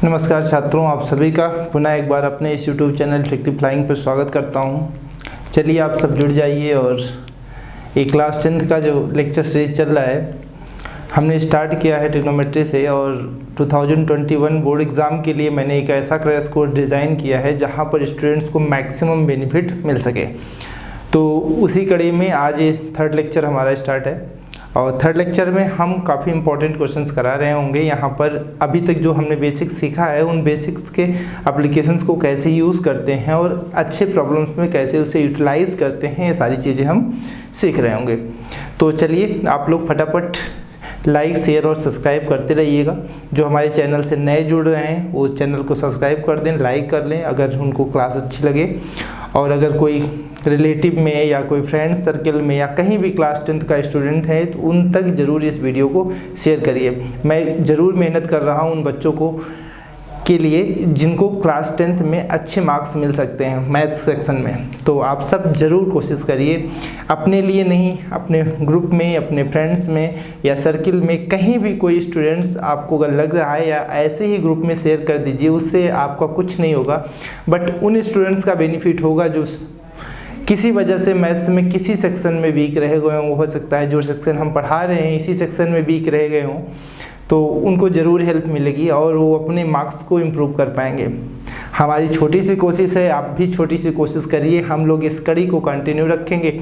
नमस्कार छात्रों, आप सभी का पुनः एक बार अपने इस YouTube चैनल इफेक्टिव फ्लाइंग पर स्वागत करता हूं। चलिए आप सब जुड़ जाइए और एक क्लास 10th का जो लेक्चर सीरीज चल रहा है हमने स्टार्ट किया है ट्रिग्नोमेट्री से, और 2021 बोर्ड एग्ज़ाम के लिए मैंने एक ऐसा क्रैश कोर्स डिज़ाइन किया है जहां पर स्टूडेंट्स को मैक्सिमम बेनिफिट मिल सके। तो उसी कड़ी में आज ये थर्ड लेक्चर हमारा स्टार्ट है और थर्ड लेक्चर में हम काफ़ी इंपॉर्टेंट क्वेश्चंस करा रहे होंगे। यहाँ पर अभी तक जो हमने बेसिक्स सीखा है उन बेसिक्स के एप्लीकेशंस को कैसे यूज़ करते हैं और अच्छे प्रॉब्लम्स में कैसे उसे यूटिलाइज़ करते हैं, ये सारी चीज़ें हम सीख रहे होंगे। तो चलिए आप लोग फटाफट लाइक, शेयर और सब्सक्राइब करते रहिएगा। जो हमारे चैनल से नए जुड़ रहे हैं वो चैनल को सब्सक्राइब कर दें, लाइक कर लें अगर उनको क्लास अच्छी लगे, और अगर कोई रिलेटिव में या कोई फ्रेंड्स सर्कल में या कहीं भी क्लास 10th का स्टूडेंट है तो उन तक ज़रूर इस वीडियो को शेयर करिए। मैं ज़रूर मेहनत कर रहा हूँ उन बच्चों को के लिए जिनको क्लास 10th में अच्छे मार्क्स मिल सकते हैं मैथ्स सेक्शन में। तो आप सब ज़रूर कोशिश करिए, अपने लिए नहीं, अपने ग्रुप में, अपने फ्रेंड्स में या सर्किल में कहीं भी कोई स्टूडेंट्स आपको अगर लग रहा है या ऐसे ही ग्रुप में शेयर कर दीजिए। उससे आपका कुछ नहीं होगा, बट उन स्टूडेंट्स का बेनिफिट होगा जो किसी वजह से मैथ्स में किसी सेक्शन में वीक रह गए हों। हो सकता है जो सेक्शन हम पढ़ा रहे हैं इसी सेक्शन में वीक रह गए हों, तो उनको ज़रूर हेल्प मिलेगी और वो अपने मार्क्स को इम्प्रूव कर पाएंगे। हमारी छोटी सी कोशिश है, आप भी छोटी सी कोशिश करिए। हम लोग इस कड़ी को कंटिन्यू रखेंगे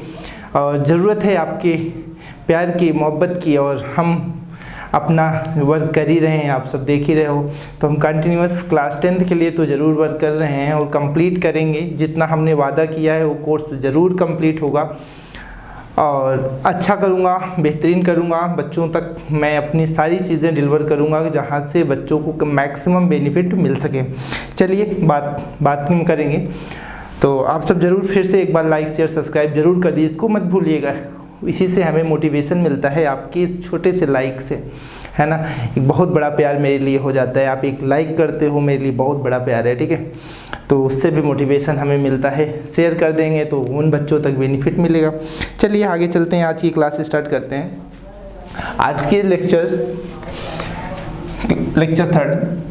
और ज़रूरत है आपके प्यार की, मोहब्बत की, और हम अपना वर्क कर ही रहे हैं, आप सब देख ही रहे हो। तो हम कंटिन्यूअस क्लास 10th के लिए तो ज़रूर वर्क कर रहे हैं और कंप्लीट करेंगे। जितना हमने वादा किया है वो कोर्स ज़रूर कंप्लीट होगा और अच्छा करूँगा, बेहतरीन करूँगा। बच्चों तक मैं अपनी सारी चीज़ें डिलीवर करूँगा जहाँ से बच्चों को मैक्सिमम बेनिफिट मिल सके। चलिए बात करेंगे। तो आप सब ज़रूर फिर से एक बार लाइक, शेयर, सब्सक्राइब ज़रूर कर दीजिए, इसको मत भूलिएगा। इसी से हमें मोटिवेशन मिलता है, आपकी छोटे से लाइक से, है ना। एक बहुत बड़ा प्यार मेरे लिए हो जाता है, आप एक लाइक करते हो मेरे लिए बहुत बड़ा प्यार है, ठीक है। तो उससे भी मोटिवेशन हमें मिलता है। शेयर कर देंगे तो उन बच्चों तक बेनिफिट मिलेगा। चलिए आगे चलते हैं, आज की क्लास स्टार्ट करते हैं। आज के लेक्चर थर्ड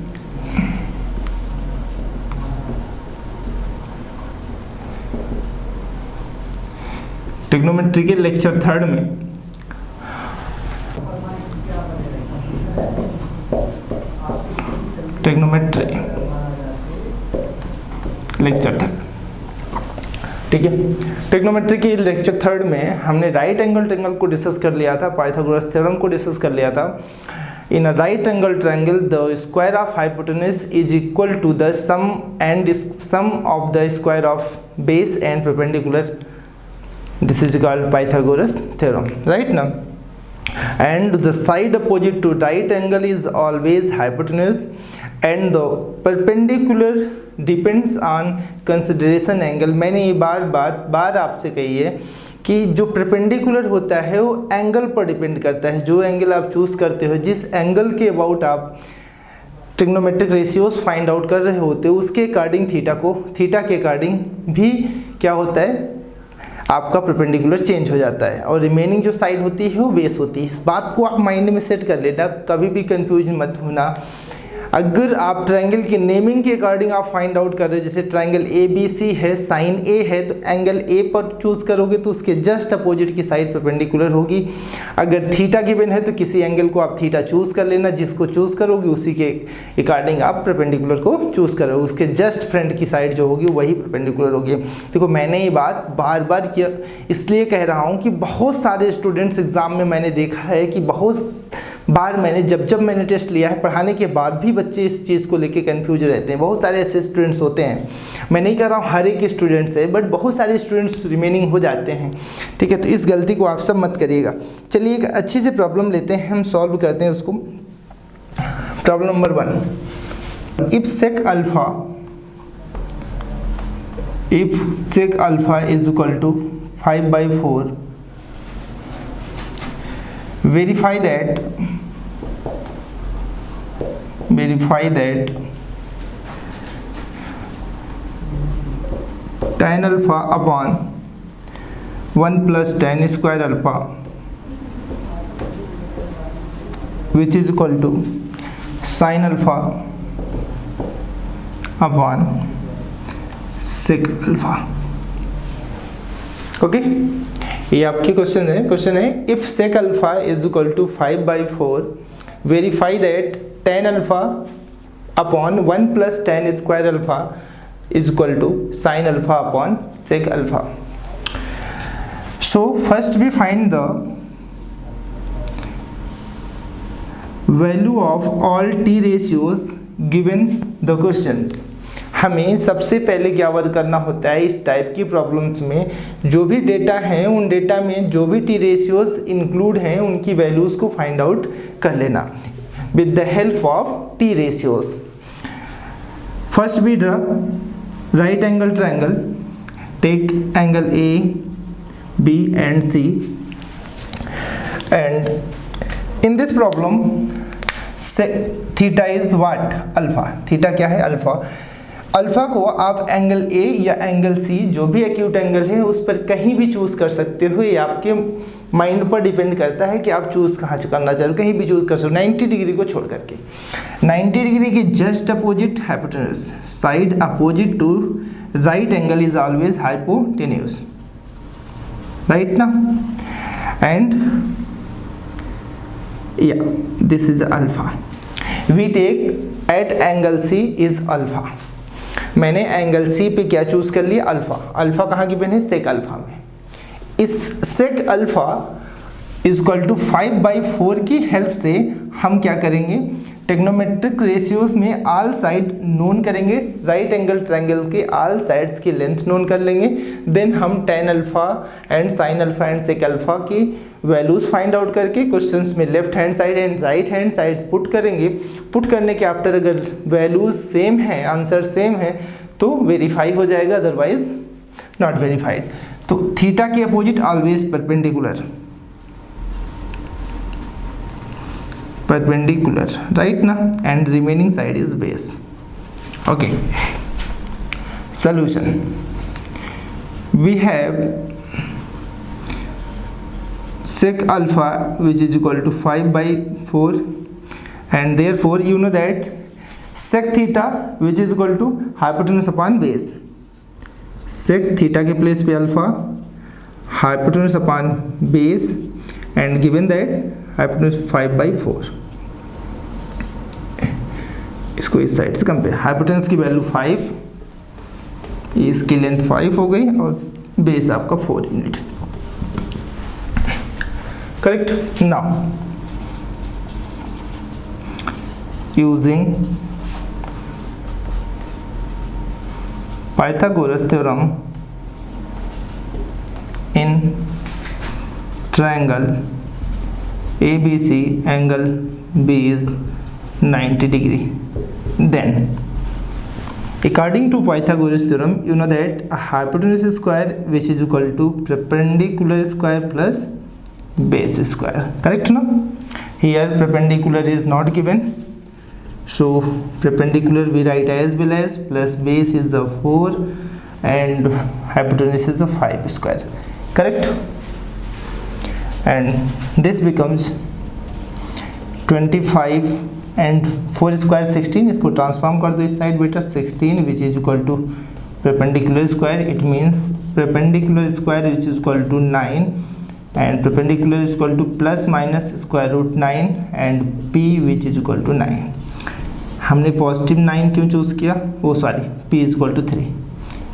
ट्रिग्नोमेट्री के लेक्चर थर्ड में ट्रिग्नोमेट्री लेक्चर थर्ड, ठीक है। ट्रिग्नोमेट्री की लेक्चर थर्ड में हमने राइट एंगल ट्रायंगल को डिस्कस कर लिया था, पाइथागोरस थ्योरम को डिस्कस कर लिया था। In a right angle triangle the square of hypotenuse is equal to the sum of the square of base and perpendicular. This is called Pythagoras theorem, right now? And the side opposite to right angle is always hypotenuse, and the perpendicular depends on consideration angle। मैंने ये बार आपसे कही है कि जो perpendicular होता है वो एंगल पर डिपेंड करता है। जो एंगल आप चूज़ करते हो, जिस एंगल के अबाउट आप ट्रिग्नोमेट्रिक रेशियोज फाइंड आउट कर रहे होते हो, उसके अकॉर्डिंग थीटा के अकॉर्डिंग भी क्या होता है, आपका परपेंडिकुलर चेंज हो जाता है, और रिमेनिंग जो साइड होती है वो बेस होती है। इस बात को आप माइंड में सेट कर लेना, कभी भी कंफ्यूज मत होना। अगर आप ट्रायंगल के नेमिंग के अकॉर्डिंग आप फाइंड आउट कर रहे हो, जैसे ट्रायंगल ABC है, साइन A है, तो एंगल A पर चूज़ करोगे तो उसके जस्ट अपोजिट की साइड परपेंडिकुलर होगी। अगर थीटा गिवन है तो किसी एंगल को आप थीटा चूज़ कर लेना, जिसको चूज़ करोगे उसी के अकॉर्डिंग आप परपेंडिकुलर को चूज़ करोगे, उसके जस्ट फ्रंट की साइड जो होगी वही परपेंडिकुलर होगी। देखो मैंने ये बात बार किया इसलिए कह रहा हूँ कि बहुत सारे स्टूडेंट्स एग्ज़ाम में मैंने देखा है कि बहुत बार मैंने जब मैंने टेस्ट लिया है, पढ़ाने के बाद भी बच्चे इस चीज़ को लेके कंफ्यूज रहते हैं। बहुत सारे ऐसे स्टूडेंट्स होते हैं, मैं नहीं कह रहा हूँ हर एक स्टूडेंट से, बट बहुत सारे स्टूडेंट्स रिमेनिंग हो जाते हैं, ठीक है। तो इस गलती को आप सब मत करिएगा। चलिए एक अच्छी सी प्रॉब्लम लेते हैं, हम सॉल्व करते हैं उसको। Problem number 1, if sec alpha is equal to 5/4, verify that tan alpha upon 1 plus tan square alpha which is equal to sin alpha upon sec alpha. Okay, ये आपके क्वेश्चन है if sec alpha is equal to 5/4 verify that tan alpha upon 1 plus tan square alpha is equal to sin alpha upon sec alpha. So first we find the value of all T ratios given the questions. हमें सबसे पहले क्या work करना होता है इस type की problems में, जो भी डेटा हैं उन डेटा में जो भी टी रेशियोज इंक्लूड हैं उनकी वैल्यूज़ को फाइंड आउट कर लेना with the help of T ratios. First we draw right angle triangle, take angle A B and C, and in this problem theta is what, alpha. Theta क्या है, alpha. Alpha को आप angle A या angle C जो भी acute angle है उस पर कहीं भी चूज़ कर सकते हो, ये आपके माइंड पर डिपेंड करता है कि आप चूज़ कहाँ से करना चाहो, कहीं भी चूज़ कर सकते हो 90 डिग्री को छोड़ करके। 90 डिग्री के just opposite hypotenuse, side opposite to right angle is always hypotenuse, right ना, एंड या this is alpha. We take at angle C is alpha. मैंने एंगल सी पे क्या चूज कर लिया, अल्फा। अल्फा कहाँ गिवन है, सेक अल्फा में। इस sec alpha is equal to 5/4 की हेल्प से हम क्या करेंगे, टेक्नोमेट्रिक रेशियोज में ऑल साइड नोन करेंगे, राइट एंगल ट्रायंगल के ऑल साइड्स की लेंथ नोन कर लेंगे, देन हम tan alpha and sin alpha and sec alpha की वैल्यूज फाइंड आउट करके क्वेश्चंस में left hand side and right hand side put करेंगे। पुट करने के आफ्टर अगर वैल्यूज सेम है, आंसर सेम है तो वेरीफाई हो जाएगा, अदरवाइज नॉट वेरीफाइड। तो थीटा के अपोजिट ऑलवेज परपेंडिकुलर, राइट ना, and remaining side is base. Okay, solution we have sec alpha which is equal to 5/4 and therefore you know that sec theta which is equal to hypotenuse upon base। sec theta के place पे alpha, hypotenuse upon base and given that hypotenuse 5/4। इसको इस side से compare, hypotenuse की value 5, इसकी length 5 हो गई और बेस आपका 4 unit, correct. Now using Pythagoras theorem in triangle ABC, angle B is 90 degree, then according to Pythagoras theorem you know that a hypotenuse square which is equal to perpendicular square plus base square, correct no? Here perpendicular is not given, so perpendicular we write as well as, plus base is a 4 and hypotenuse is a 5 square, correct, and this becomes 25 and 4 square 16, इसको transform कर दो इस side बेटा, 16 which is equal to perpendicular square, it means perpendicular square which is equal to 9 and perpendicular is equal to plus minus square root 9 and p which is equal to 9। हमने positive 9 क्यों choose किया, वो sorry p is equal to 3,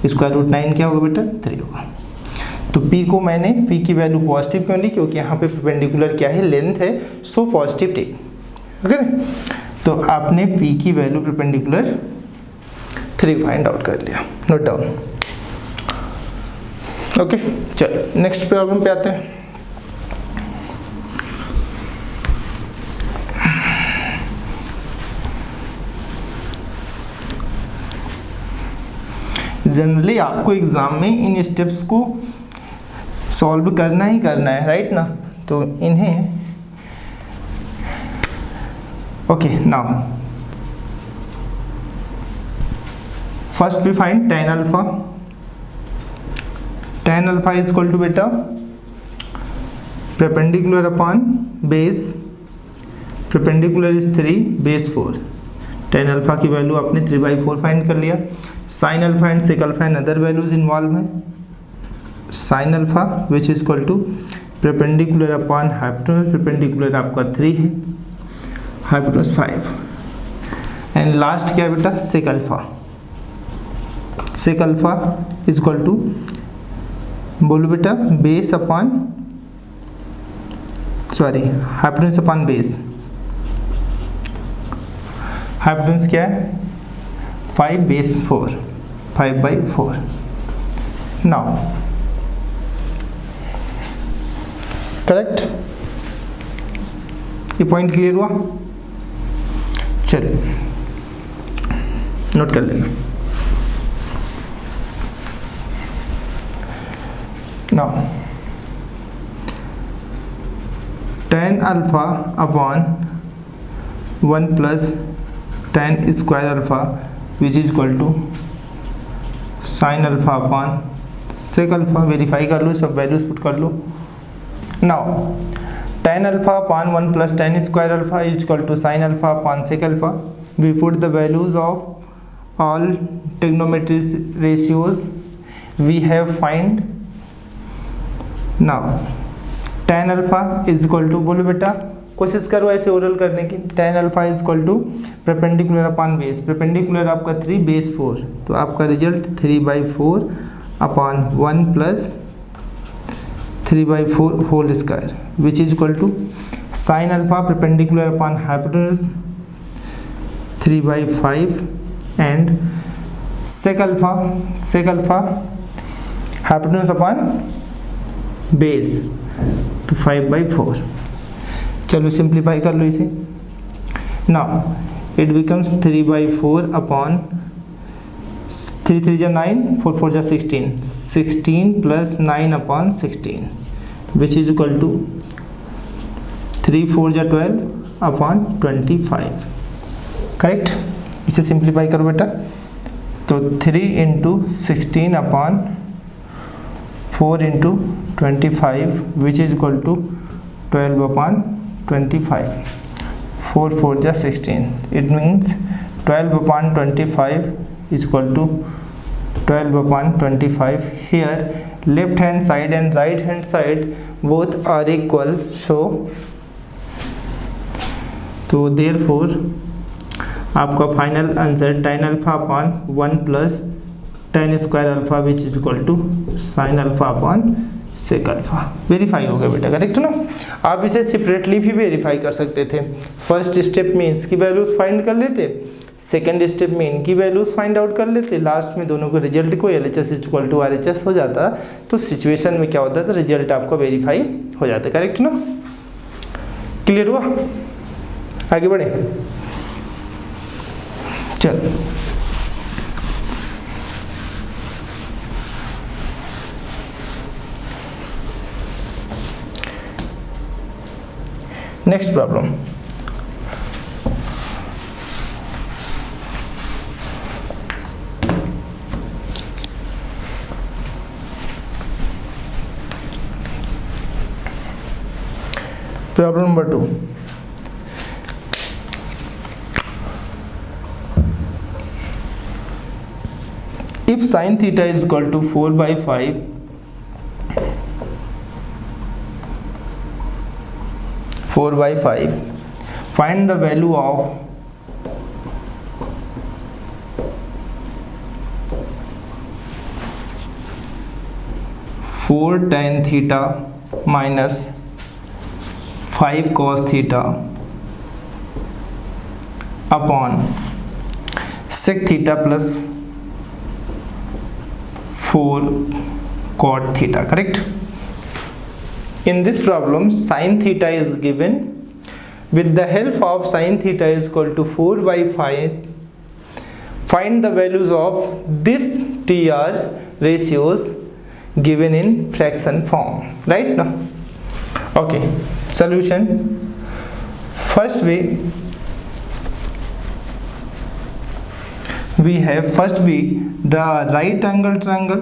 square root 9 क्या होगा बेटा, 3 होगा। तो p को मैंने p की वैल्यू पॉजिटिव क्यों ली, क्योंकि यहाँ पे परपेंडिकुलर क्या है, लेंथ है, सो पॉजिटिव टेक, ओके। तो आपने p की वैल्यू परपेंडिकुलर 3 फाइंड आउट कर लिया, नोट डाउन, ओके। चलो नेक्स्ट प्रॉब्लम पे आते हैं। जनरली आपको एग्जाम में इन स्टेप्स को सॉल्व करना ही करना है, राइट ना, तो इन्हें okay now first we find tan alpha is equal to beta perpendicular upon base, perpendicular is 3, base 4, tan alpha की वैल्यू आपने 3/4 फाइंड कर लिया। sin alpha and sec alpha and other values involve हैं। sin alpha which is equal to perpendicular upon hypotenuse, perpendicular आपका 3 है, hypotenuse 5 and last क्या है बेटा sec alpha. sec alpha is equal to बोलो बेटा base upon sorry hypotenuse upon base. Hypotenuse क्या है 5 बेस 4, 5/4। नाउ करेक्ट, ये पॉइंट क्लियर हुआ? चलिए नोट कर लेना। Now tan alpha upon 1 plus tan square alpha which is equal to sin alpha upon sec alpha. Verify कर लो, सब वैल्यूज पुट कर लो। Now tan alpha upon 1 plus tan square alpha is equal to sin alpha upon sec alpha. We put the values of all trigonometric ratios we have find. Now tan alpha is equal to बोलो बेटा, कोशिश करो ऐसे oral करने की। tan alpha is equal to perpendicular upon base, perpendicular आपका 3 base 4, तो आपका result 3/4 upon 1 plus 3/4 whole square which is equal to sin alpha perpendicular upon hypotenuse 3/5 and sec alpha hypotenuse upon base तो 5/4। चलो simplify कर लो इसे। Now it becomes 3/4 upon 3 3 जा 9, 4 4 जा 16, 16 plus 9 upon 16 which is equal to 3 4 जा 12 upon 25। Correct, इसे simplify करो बेटा, तो 3 into 16 upon 4 into 25 which is equal to 12 upon 25, 4 4 जा 16, it means 12 upon 25 is equal to 12 upon 25. Here left hand side and right hand side both are equal, so therefore आपका final answer tan alpha upon 1 plus tan square alpha which is equal to sin alpha upon sec alpha. Verify हो गया बेटा, correct ना? आप इसे separately भी verify कर सकते थे। फर्स्ट स्टेप में इसकी वैल्यूज फाइंड कर लेते, सेकंड स्टेप में इनकी वैल्यूज फाइंड आउट कर लेते, लास्ट में दोनों को रिजल्ट को LHS इक्वल टू RHS हो जाता, तो सिचुएशन में क्या होता था, रिजल्ट आपका वेरीफाई हो जाता। करेक्ट ना? क्लियर हुआ? आगे बढ़े, चल next problem. Problem number 2। If sin theta is equal to 4/5, find the value of 4 tan theta minus 5 cos theta upon sec theta plus 4 cot theta. Correct? In this problem sin theta is given. With the help of sin theta is equal to 4/5, find the values of this TR ratios given in fraction form. Right now? Okay, solution. First way we have, first we draw a right angle triangle.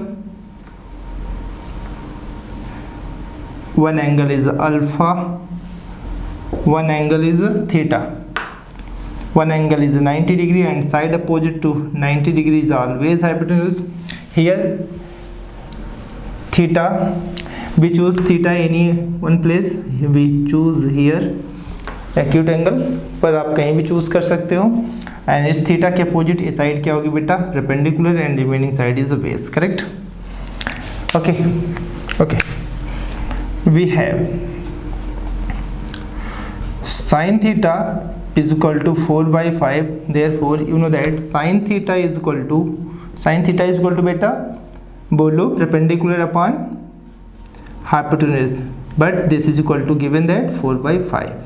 One angle is alpha, one angle is theta. one angle is 90 degree and side opposite to 90 degree is always hypotenuse. Here theta, we choose theta any one place, we choose here acute angle, पर आप कहीं भी choose कर सकते हो. And इस theta के opposite ये साइड क्या होगी बेटा, perpendicular, and remaining side is the base. Correct. Okay we have sin theta is equal to 4/5. therefore you know that sin theta is equal to beta, बोलो perpendicular upon hypotenuse, but this is equal to given that 4/5.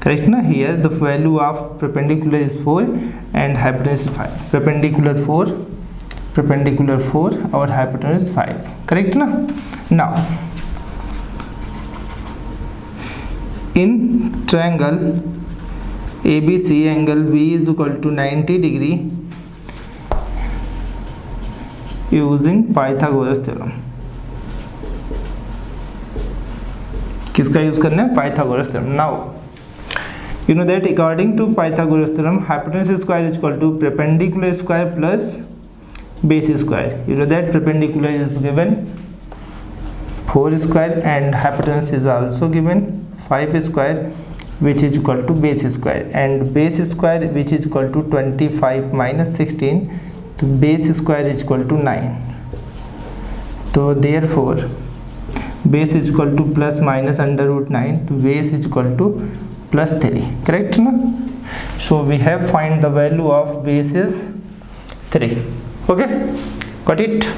correct ना. here the value of perpendicular is 4 and hypotenuse is 5. perpendicular 4 और hypotenuse 5. correct ना. now in triangle ABC angle V is equal to 90 degree using Pythagoras theorem. किसका use करना है, Pythagoras theorem. now you know that according to Pythagoras theorem hypotenuse square is equal to perpendicular square plus base square. you know that perpendicular is given 4 square and hypotenuse is also given 5 square which is equal to base square, and base square which is equal to 25 minus 16, तो base square is equal to 9. तो therefore base is equal to plus minus under root 9, तो base is equal to plus 3. correct ना. so we have find the value of base is 3. okay, got it.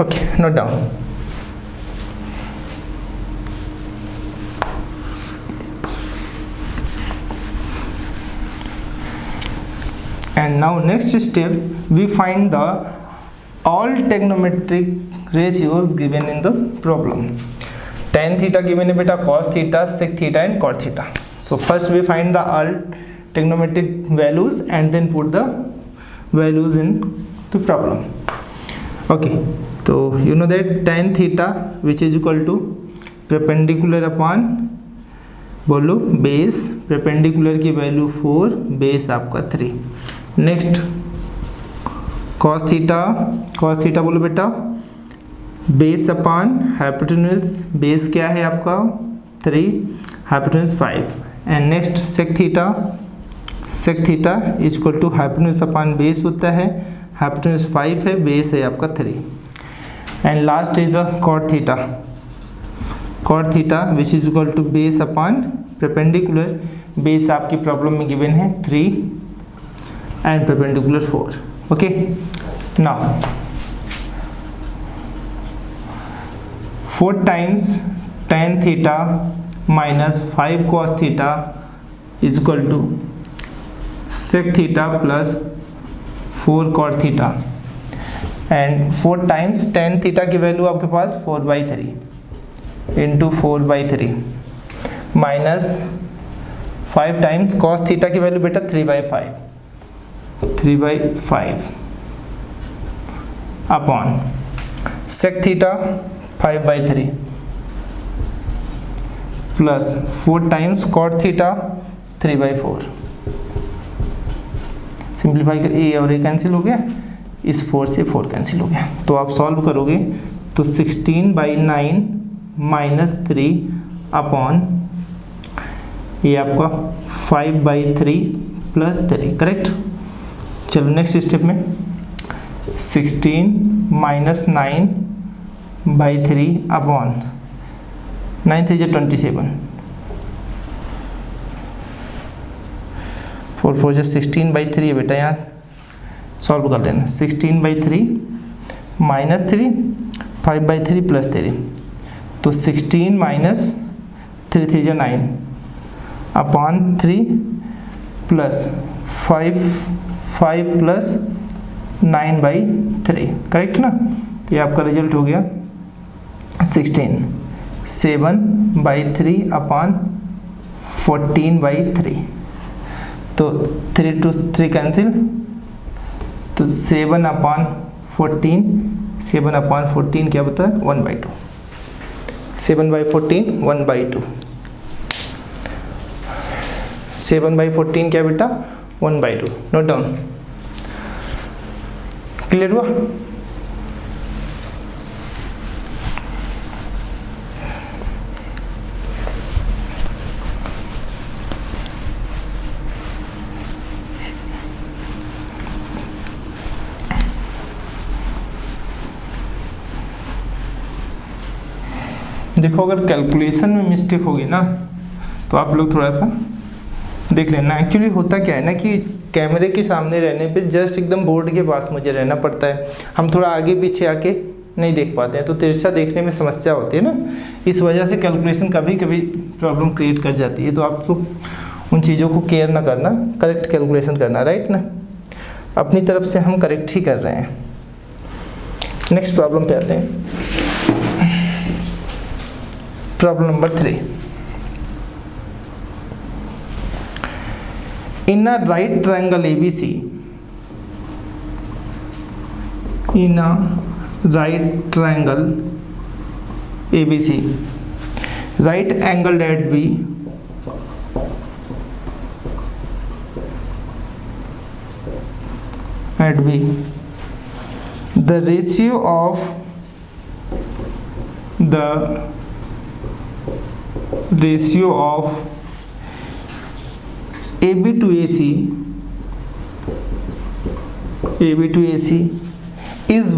okay, note down. And now next step we find the all trigonometric ratios given in the problem. tan theta given है बेटा, cos theta, sec theta and cot theta. so first we find the all trigonometric values and then put the values in the problem. okay, so you know that tan theta which is equal to perpendicular upon, बोलो base, perpendicular की value 4, base आपका 3. Next cos theta बोलो बेटा base upon hypotenuse, base क्या है आपका 3, hypotenuse 5. And next sec theta is equal to hypotenuse upon base होता है, हाइपोटेन्यूज 5 है, बेस है आपका 3. And last is a cot theta which is equal to base upon perpendicular, base आपकी problem में गिवन है 3 and perpendicular 4. okay, now 4 times tan theta minus 5 cos theta is equal to sec theta plus 4 cot theta, and 4 times tan theta की value आपके पास 4/3 into 4/3 minus 5 times cos theta की value बेटा 3/5 upon sec theta 5/3 plus 4 times cot theta 3/4. Simplify कर ए और ए cancel हो गया, इस 4 से 4 कैंसिल हो गया. तो आप सॉल्व करोगे तो 16/9 माइनस 3 अपॉन ये आपका 5/3 प्लस 3. करेक्ट. चलो नेक्स्ट स्टेप में 16 माइनस 9/3 अपॉन 9 3 27, 4 4 16/3 है बेटा, यहाँ सॉल्व कर लेना. 16/3 माइनस 3 5/3 प्लस 3, तो 16 minus 3 3 9 upon 3 plus 5 plus 9/3. Correct ना. तो ये आपका रिजल्ट हो गया 16 7/3 अपॉन 14/3. तो 3 to 3 कैंसिल, तो 7/14 क्या बता है 1/2. 7/14 1/2. 7/14 क्या बेटा 1/2। Note down. क्लियर हुआ? देखो अगर कैलकुलेशन में मिस्टेक होगी ना तो आप लोग थोड़ा सा देख लेना। एक्चुअली होता क्या है ना कि कैमरे के सामने रहने पे जस्ट एकदम बोर्ड के पास मुझे रहना पड़ता है, हम थोड़ा आगे पीछे आके नहीं देख पाते हैं, तो तिरछा देखने में समस्या होती है ना, इस वजह से कैलकुलेशन कभी कभी प्रॉब्लम क्रिएट कर जाती है। तो आप तो उन चीज़ों को केयर ना करना, करेक्ट कैलकुलेशन करना, राइट ना। अपनी तरफ से हम करेक्ट ही कर रहे हैं। नेक्स्ट प्रॉब्लम पे आते हैं। Problem number 3। In a right triangle ABC, in a right triangle ABC, right angled at B, the ratio of AB to AC is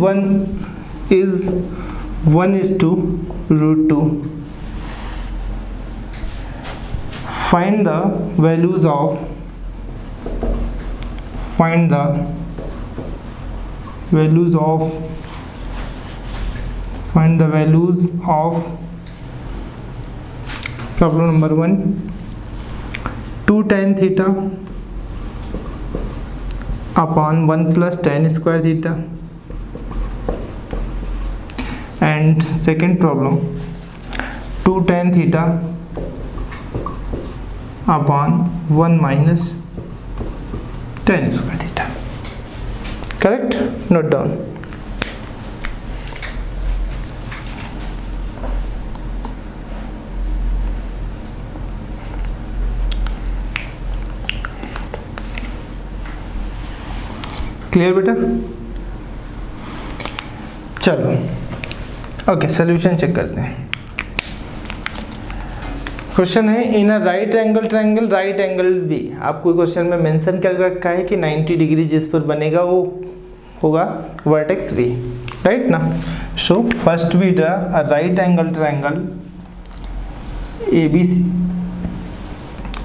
1:2. Find the values of problem number 1, 2 tan theta upon 1 plus tan square theta, and second problem 2 tan theta upon 1 minus tan square theta. Correct? Note down. Clear बेटा? चलो okay, solution check करते हैं। Question है in a right angle triangle right angle B. आपको question में mention कर रखा है कि 90 डिग्री जिस पर बनेगा वो होगा वर्टेक्स बी, राइट ना। So first we draw a right angle triangle ABC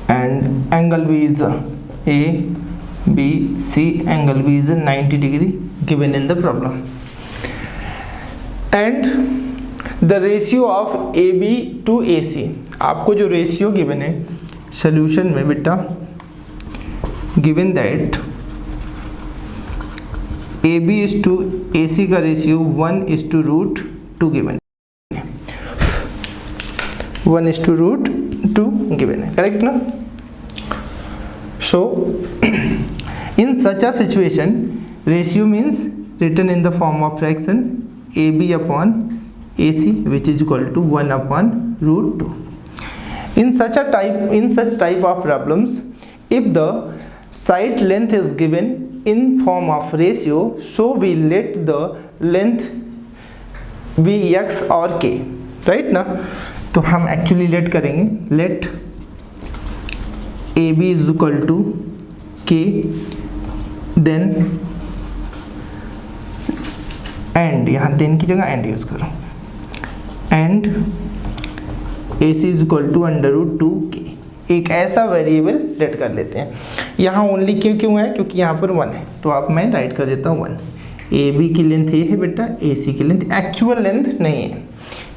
and angle B is ABC, angle B is 90 degree given in the problem, and the ratio of AB to AC। आपको जो ratio given है solution में बेटा, given that AB is to AC का ratio 1:√2 given है, 1:√2 given है, correct ना। So in such a situation ratio means written in the form of fraction AB upon AC which is equal to 1/√2. In such type of problems, if the side length is given in form of ratio, so we let the length be x or k, right ना। तो हम actually let करेंगे, let AB is equal to k, then and, यहाँ then की जगह and use करो, and AC is equal to √2k। एक ऐसा वेरिएबल लेट कर लेते हैं। यहाँ ओनली क्यों है, क्योंकि यहाँ पर 1 है, तो आप मैं राइट कर देता हूँ 1। AB की लेंथ ये है बेटा, AC की लेंथ एक्चुअल लेंथ नहीं है,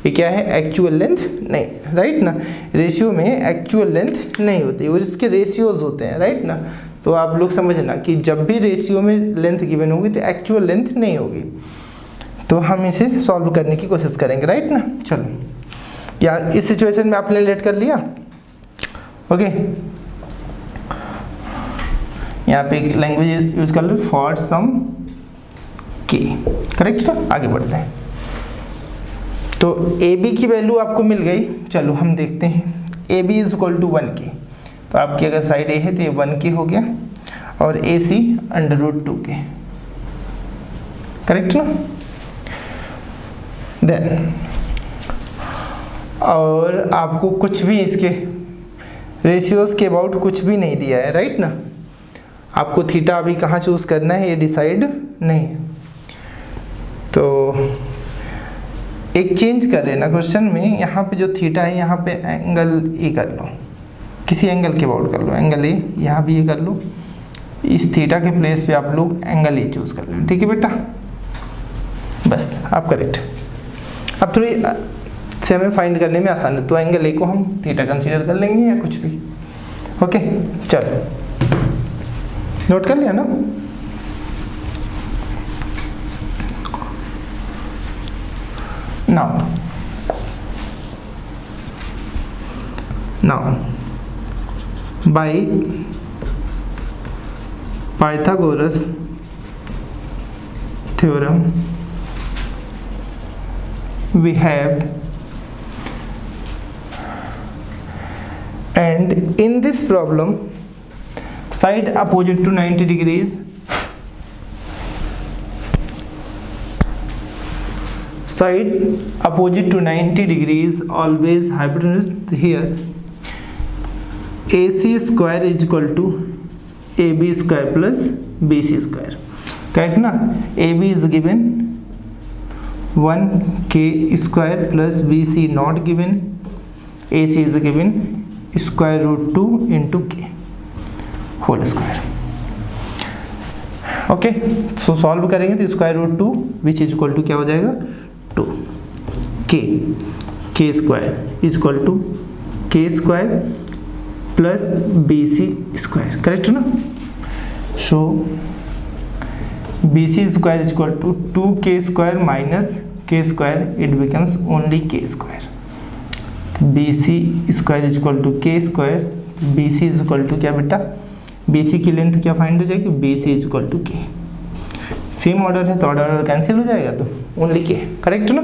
ये क्या है एक्चुअल लेंथ नहीं, राइट ना। रेशियो में एक्चुअल लेंथ नहीं होती और इसके रेशियोज होते हैं, राइट ना। तो आप लोग समझना कि जब भी रेशियो में लेंथ गिवन होगी तो एक्चुअल लेंथ नहीं होगी। तो हम इसे सॉल्व करने की कोशिश करेंगे, राइट ना। चलो, या इस सिचुएशन में आपने लेट कर लिया, ओके। यहाँ पे एक लैंग्वेज यूज कर लो, फॉर सम के, करेक्ट ना। आगे बढ़ते हैं। तो AB की वैल्यू आपको मिल गई। चलो हम देखते हैं AB is equal to 1k। तो तो आपकी अगर साइड ए है तो ये 1k हो गया और AC √2k, करेक्ट ना। देन और आपको कुछ भी इसके रेशियोज के अबाउट कुछ भी नहीं दिया है, राइट ना। आपको थीटा अभी कहाँ चूज़ करना है ये डिसाइड नहीं है, तो एक चेंज कर लेना क्वेश्चन में, यहाँ पे जो थीटा है यहाँ पे एंगल ए कर लो, किसी एंगल के अबाउट कर लो, एंगल ए, यहाँ भी ये कर लो, इस थीटा के प्लेस पे आप लोग एंगल ए चूज़ कर लो, ठीक है बेटा, बस आप करेक्ट। अब थोड़ी से हमें फाइंड करने में आसान है, तो एंगल ए को हम थीटा कंसीडर कर लेंगे या कुछ भी, ओके। चलो नोट कर लिया ना। now by Pythagoras theorem we have, and in this problem side opposite to 90 degrees, side opposite to 90 degrees always hypotenuse. Here AC square is equal to AB square plus BC square, correct ना। AB is given 1k square plus BC not given, AC is given square root 2 into k whole square, okay. So solve करेंगे तो square root 2 which is equal to क्या हो जाएगा 2 k square is equal to k square plus BC square, correct ना। So BC square is equal to 2k square minus k square, it becomes only k square. BC square is equal to k square, BC is equal to क्या बेटा, BC की length क्या find हो जाएगी, BC is equal to k। Same order है तो order cancel हो जाएगा, तो ओनली k, करेक्ट ना।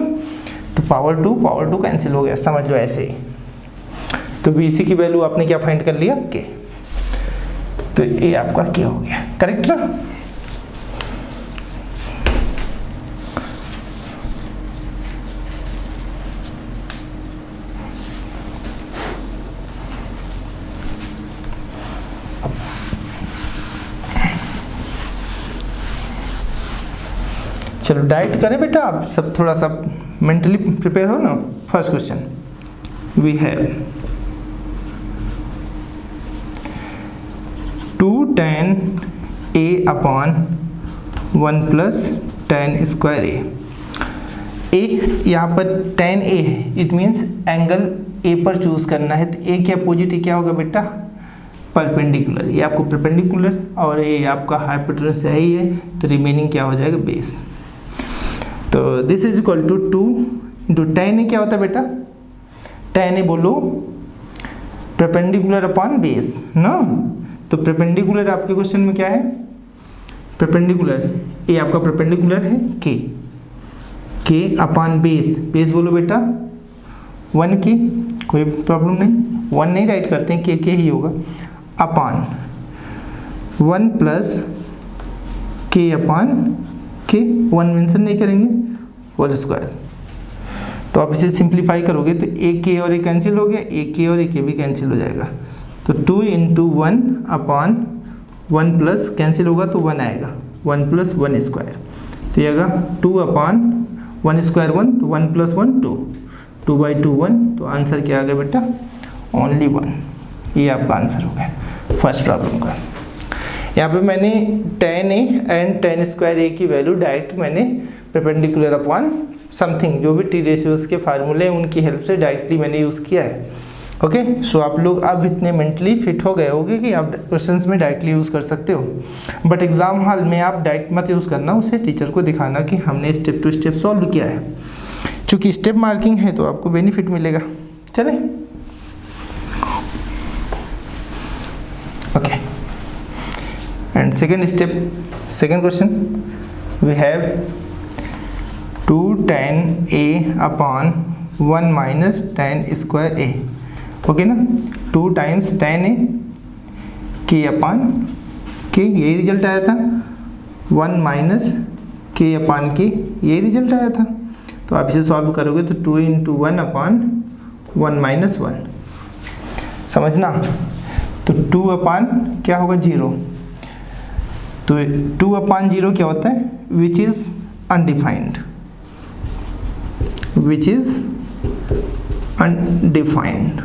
तो पावर टू कैंसिल हो गया, समझ लो ऐसे ही। तो BC की वैल्यू आपने क्या फाइंड कर लिया k, तो ये आपका k हो गया, करेक्ट ना। चलो डाइट करें बेटा, आप सब थोड़ा सा मेंटली प्रिपेयर हो ना। First question we have 2 tan a upon 1 plus tan square A. यहाँ पर tan a है, इट मीन्स एंगल a पर चूज करना है, तो a के अपोजिट क्या होगा बेटा, परपेंडिकुलर। ये आपको परपेंडिकुलर और ये आपका हाइपोटेनस ही है, तो रिमेनिंग क्या हो जाएगा बेस। तो this is equal to 2 into tan A क्या होता है बेटा, tan ए बोलो परपेंडिकुलर अपॉन बेस ना। तो परपेंडिकुलर आपके क्वेश्चन में क्या है, परपेंडिकुलर ये आपका परपेंडिकुलर है k अपॉन बेस, बेस बोलो बेटा 1k, कोई प्रॉब्लम नहीं, 1 नहीं राइट करते हैं, k ही होगा, upon 1 plus k upon k, 1 mention नहीं करेंगे, होल स्क्वायर। तो आप इसे सिंप्लीफाई करोगे तो एक k और एक कैंसिल हो गया, एक k और एक k भी कैंसिल हो जाएगा, तो 2 इंटू 1 अपॉन 1 प्लस कैंसिल होगा तो 1 आएगा, 1 प्लस 1 स्क्वायर, तो ये आएगा 2 अपॉन 1 स्क्वायर 1, तो 1 प्लस 1 2, 2 बाई 2 1, तो आंसर क्या आ गया बेटा ओनली 1। ये आपका आंसर हो गया फर्स्ट प्रॉब्लम का। यहाँ पे मैंने tan a and tan square a की वैल्यू डायरेक्ट मैंने परपेंडिकुलर अपॉन समथिंग, जो भी टी रेशियोज के फार्मूले हैं उनकी हेल्प से डायरेक्टली मैंने यूज़ किया है, ओके। सो आप लोग अब इतने मेंटली फिट हो गए होगे कि आप क्वेश्चंस में डायरेक्टली यूज़ कर सकते हो, बट एग्जाम हॉल में आप डायरेक्ट मत यूज़ करना, उसे टीचर को दिखाना कि हमने स्टेप टू स्टेप सॉल्व किया है। चूँकि स्टेप मार्किंग है तो आपको बेनिफिट मिलेगा, चले okay. And second step, second question we have 2 tan a upon 1 minus tan square a, okay ना। 2 times tan a k upon k, यही रिजल्ट आया था। 1 माइनस k अपान k, यही रिजल्ट आया था। तो आप इसे सॉल्व करोगे तो 2 इंटू 1 अपान 1 माइनस 1, समझना। तो 2 अपान क्या होगा 0, तो 2 अपान 0 क्या होता है, which is undefined, which is undefined.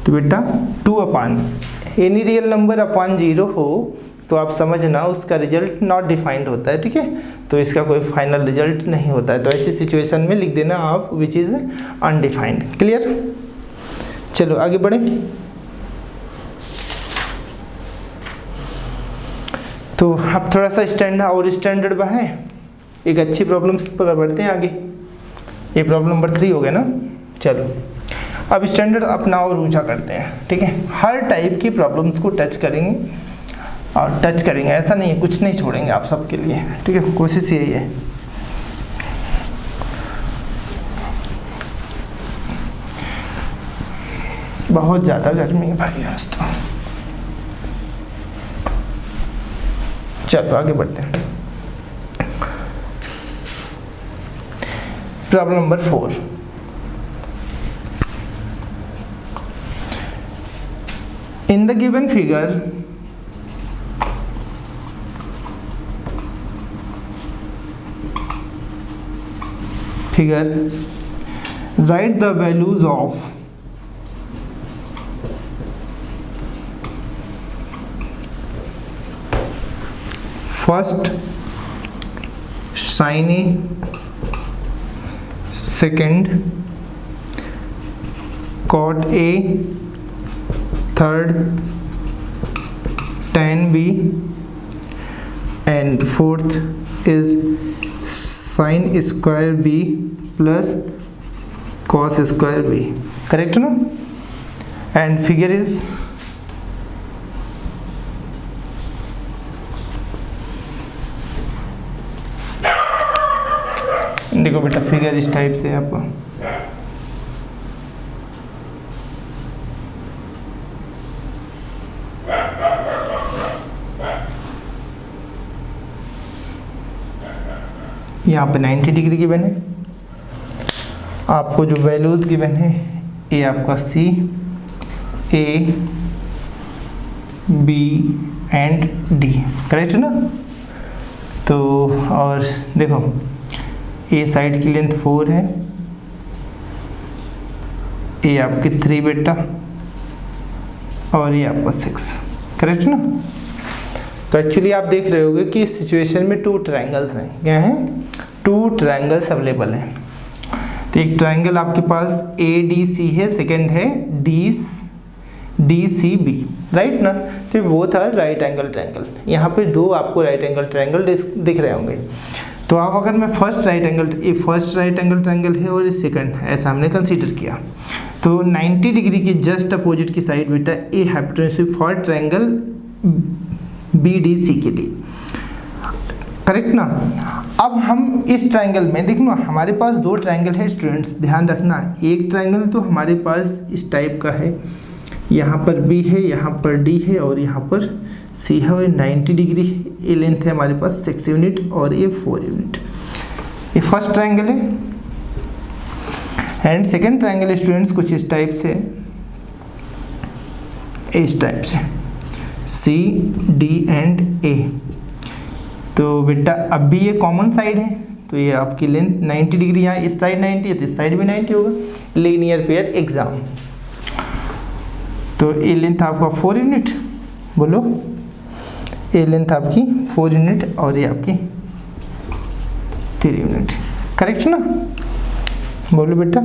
तो बेटा 2 अपान एनी रियल नंबर अपान 0 हो तो आप समझना उसका रिजल्ट नॉट डिफाइंड होता है, ठीक है। तो इसका कोई फाइनल रिजल्ट नहीं होता है। तो ऐसी सिचुएशन में लिख देना आप विच इज़ अनडिफाइंड। क्लियर, चलो आगे बढ़े। तो अब थोड़ा सा स्टैंडर्ड बढ़ाएं, एक अच्छी प्रॉब्लम पर बढ़ते हैं आगे। ये प्रॉब्लम नंबर 3 हो गया ना। चलो अब स्टैंडर्ड अपना और ऊंचा करते हैं, ठीक है। हर टाइप की प्रॉब्लम्स को टच करेंगे और टच करेंगे, ऐसा नहीं है कुछ नहीं छोड़ेंगे आप सबके लिए, ठीक है। कोशिश यही है। बहुत ज़्यादा गर्मी है भाई आज तो। चलो आगे बढ़ते हैं। Problem number 4। In the given figure, write the values of first sin A, second cot A, third tan B, and fourth is sin square B plus cos square B, correct ना। and figure is देखो बेटा figure इस type से आपको यहाँ पे 90 degree given है। आपको जो वैल्यूज गिवन है ये आपका C, A, B and D, correct ना। तो और देखो ए साइड की लेंथ 4 है, ये आपकी 3 बेटा और ये आपका 6, करेक्ट ना। तो एक्चुअली आप देख रहे होगे कि इस सिचुएशन में 2 ट्रायंगल्स हैं। क्या हैं? 2 ट्रायंगल्स अवेलेबल हैं। तो एक ट्रायंगल आपके पास ADC है, सेकंड है DCB, राइट ना। तो वो था राइट एंगल ट्रायंगल। यहाँ पे 2 आपको राइट एंगल ट्रायंगल दिख रहे होंगे। तो आप अगर मैं फर्स्ट राइट एंगल ट्रायंगल है और ये सेकंड है, ऐसा हमने कंसीडर किया। तो 90 डिग्री की जस्ट अपोजिट की साइड बेटा ए हाइपोटेन्यूज फॉर ट्रायंगल BDC के लिए, करेक्ट ना। अब हम इस ट्रायंगल में देखो ना, हमारे पास 2 ट्रायंगल है स्टूडेंट्स, ध्यान रखना। एक ट्रायंगल तो हमारे पास इस टाइप का है, यहाँ पर B है, यहाँ पर D है और यहाँ पर C है और 90 डिग्री ये लेंथ है हमारे पास 6 यूनिट और ये 4 यूनिट। ये फर्स्ट ट्रायंगल है। एंड सेकेंड ट्रायंगल स्टूडेंट्स कुछ इस टाइप से, इस टाइप से C, D एंड A। तो बेटा अब भी ये कॉमन साइड है, तो ये आपकी लेंथ 90 डिग्री, यहाँ इस साइड 90 है तो इस साइड भी 90 होगा। Linear pair exam. तो ये लेंथ आपका 4 यूनिट, बोलो ये लेंथ आपकी 4 यूनिट और ये आपकी 3 यूनिट, करेक्ट ना। बोलो बेटा,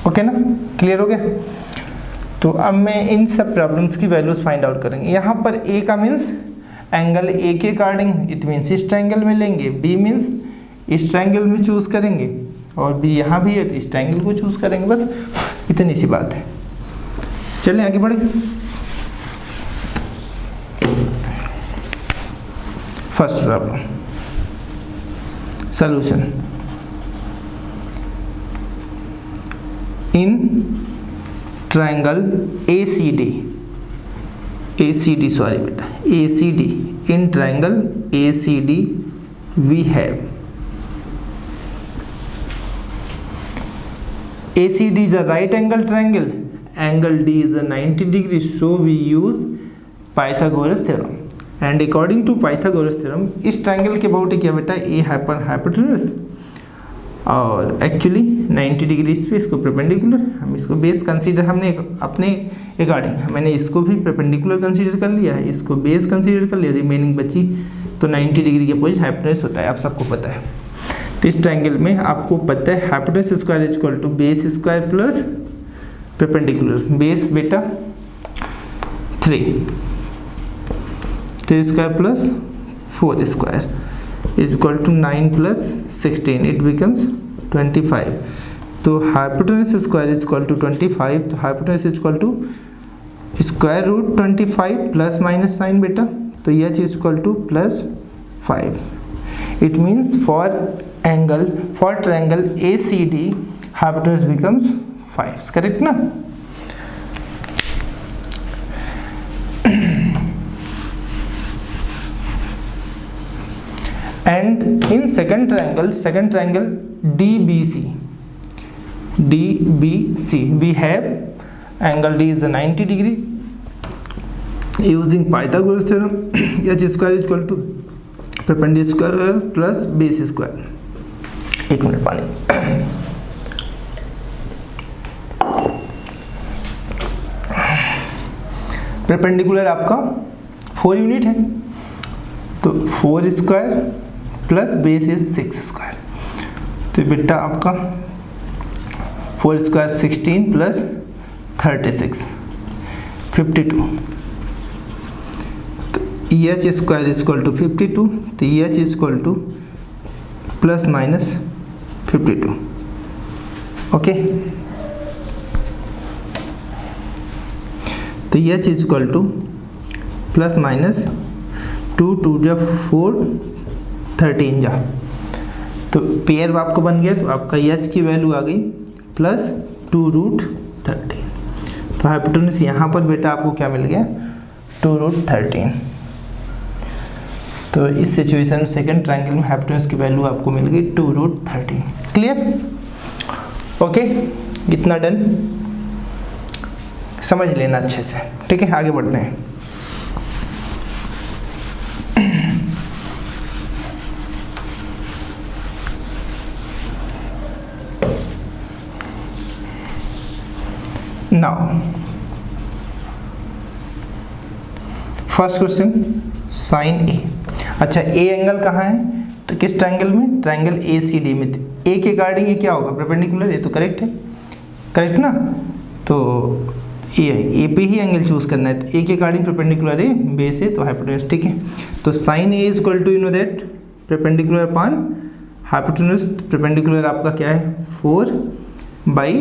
ओके ना, क्लियर हो गया। तो अब मैं इन सब प्रॉब्लम्स की वैल्यूज फाइंड आउट करेंगे। यहाँ पर A का मीन्स एंगल A के अकॉर्डिंग, इट मीन्स इस ट्रायंगल में लेंगे। B मीन्स इस ट्रायंगल में चूज करेंगे और B यहाँ भी है तो इस ट्रायंगल को चूज करेंगे। बस इतनी सी बात है। चलें आगे बढ़ें। First problem solution. In triangle ACD sorry बेटा ACD, in triangle ACD we have ACD is a right angle triangle, angle D is a 90 degree, so we use Pythagoras theorem. And according to Pythagoras theorem इस triangle के about क्या बेटा A hypotenuse और actually 90 degree इस पे, इसको perpendicular, हम इसको बेस कंसीडर, हमने अपने अकॉर्डिंग मैंने इसको भी परपेंडिकुलर कंसीडर कर लिया है, इसको बेस कंसीडर कर लिया, रिमेनिंग बची तो 90 डिग्री के अपोजिट हाइपोटेनस होता है, आप सबको पता है। तो इस ट्रायंगल में आपको पता है hypotenuse square is equal to base square plus perpendicular, base बेटा 3 square plus 4 square is equal to 9 plus 16, it becomes 25। तो hypotenuse square is equal to 25, तो hypotenuse is equal to square root 25 plus minus sign बेटा, तो यह चीज equal to plus 5। It means for triangle ACD hypotenuse becomes 5, correct ना। And in second triangle DBC, we have angle D is a 90 degree using Pythagoras theorem, h square is equal to perpendicular plus base square। एक minute पानी। Perpendicular आपका 4 unit है, तो 4 square plus base is 6 square, तो बेटा आपका 4 square 16 plus 36 52, तो H square is equal to 52, तो H is equal to plus minus 52, okay. तो H is equal to plus minus 2 2 जा 4 13 जा, तो पेयर आपको बन गया, तो आपका एच की वैल्यू आ गई प्लस 2 रूट 13। तो हाइपोटेनस यहाँ पर बेटा आपको क्या मिल गया 2 रूट 13। तो इस सिचुएशन में सेकंड ट्रायंगल में हाइपोटेनस की वैल्यू आपको मिल गई 2 रूट 13। क्लियर, ओके, इतना डन, समझ लेना अच्छे से, ठीक है। आगे बढ़ते हैं। नाउ फर्स्ट क्वेश्चन साइन ए। अच्छा, ए एंगल कहाँ है, तो किस ट्रायंगल में, ट्रायंगल ACD में। ए के अकॉर्डिंग ये क्या होगा परपेंडिकुलर, ये तो करेक्ट है, करेक्ट ना। तो ए पे ही एंगल चूज करना है, तो ए के अकॉर्डिंग परपेंडिकुलर है, बेस है, तो हाइपोटेनस, ठीक है। तो sine A is equal to you know that perpendicular upon hypotenuse, perpendicular आपका क्या है 4 बाई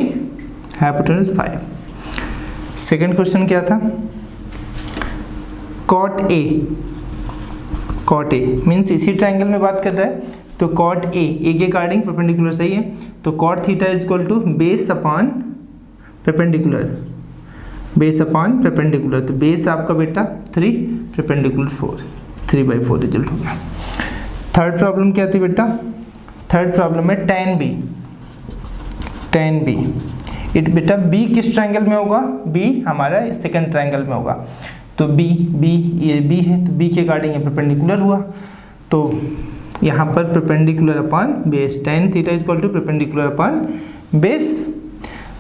हाइपोटेनस 5। सेकेंड क्वेश्चन क्या था, कॉट ए मीन्स इसी ट्रायंगल में बात कर रहा है, तो कॉट ए के अकॉर्डिंग परपेंडिकुलर सही है, तो cot theta is equal to base upon perpendicular, base upon perpendicular, तो बेस आपका बेटा 3, परपेंडिकुलर 4, 3/4 रिजल्ट हो गया। थर्ड प्रॉब्लम क्या थी बेटा, थर्ड प्रॉब्लम है tan b। इट बेटा बी किस ट्रायंगल में होगा, बी हमारा सेकंड ट्रायंगल में होगा, तो बी ये बी है, तो बी के अकॉर्डिंग ये परपेंडिकुलर हुआ, तो यहाँ पर perpendicular upon base, tan theta is equal to perpendicular upon base.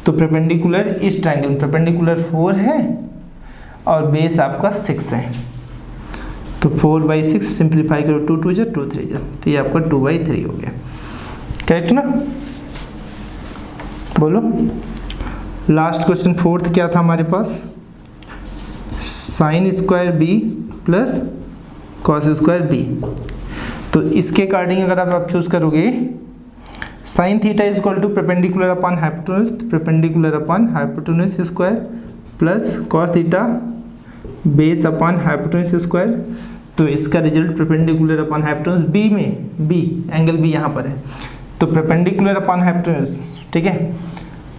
तो परपेंडिकुलर इस ट्रायंगल में परपेंडिकुलर 4 है और बेस आपका 6 है, तो 4/6 सिंप्लीफाई करो, 2 2 जा 2 3 जा, तो ये आपका 2/3 हो गया, करेक्ट ना। बोलो लास्ट क्वेश्चन फोर्थ क्या था हमारे पास, sine square B plus cos square B. तो इसके अकॉर्डिंग अगर आप चूज करोगे sine theta is equal to perpendicular upon hypotenuse, perpendicular upon hypotenuse square plus cos theta base upon hypotenuse square, तो इसका result perpendicular upon hypotenuse B में, B angle B यहाँ पर है, तो परपेंडिकुलर अपॉन हाइपोटेनस, ठीक है,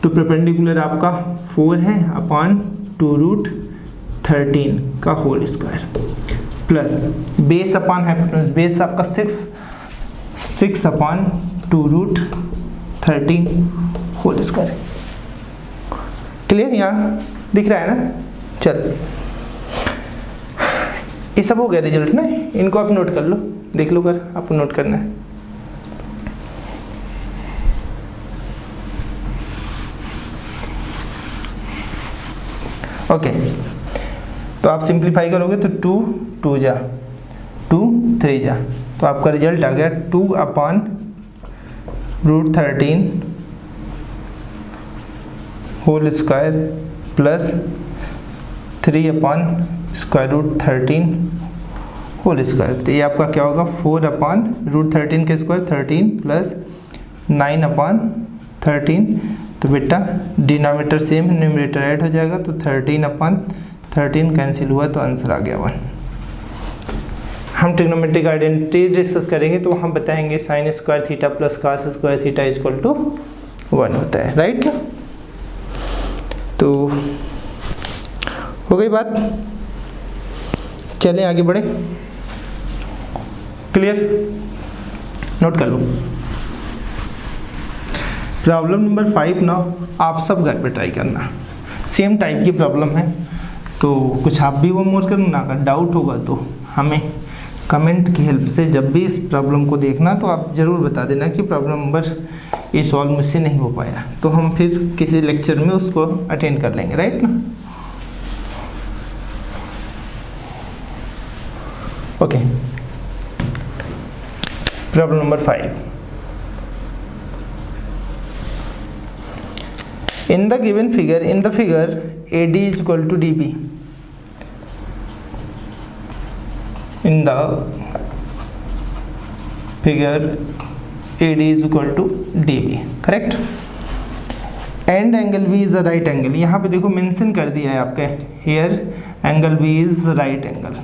तो परपेंडिकुलर आपका 4 है अपॉन 2√13 का whole square plus base upon hypotenuse, base आपका 6 अपॉन 2√13 होल स्क्वायर। क्लियर, यहाँ दिख रहा है ना। चल ये सब हो गया रिजल्ट ना, इनको आप नोट कर लो, देख लो कर, आपको नोट करना है। ओके तो आप सिंप्लीफाई करोगे तो 2 जा 2 3 जा, तो आपका रिजल्ट आ गया 2 upon √13 whole square plus 3 upon √13 whole square. तो ये आपका क्या होगा 4 अपॉन √13 के स्क्वायर 13 प्लस 9 अपॉन 13। तो बेटा डिनोमिनेटर सेम, न्यूमरेटर ऐड हो जाएगा, तो 13 अपॉन 13 कैंसिल हुआ तो आंसर आ गया 1। हम ट्रिग्नोमेट्रिक आइडेंटिटी डिस्कस करेंगे तो हम बताएंगे sine square theta plus cos square theta equal to 1 होता है, राइट। तो हो गई बात, चलें आगे बढ़े। क्लियर, नोट कर लो। प्रॉब्लम नंबर 5 ना आप सब घर पे ट्राई करना, सेम टाइप की प्रॉब्लम है, तो कुछ आप भी होमवर्क करना, अगर डाउट होगा तो हमें कमेंट की हेल्प से जब भी इस प्रॉब्लम को देखना तो आप ज़रूर बता देना कि प्रॉब्लम नंबर ये सॉल्व मुझसे नहीं हो पाया, तो हम फिर किसी लेक्चर में उसको अटेंड कर लेंगे, राइट ना। Okay, problem number 5। In the given figure, AD is equal to DB. In the figure, AD is equal to DB, correct? And angle B is a right angle. यहाँ पे देखो mention कर दिया है आपके, here angle B is right angle.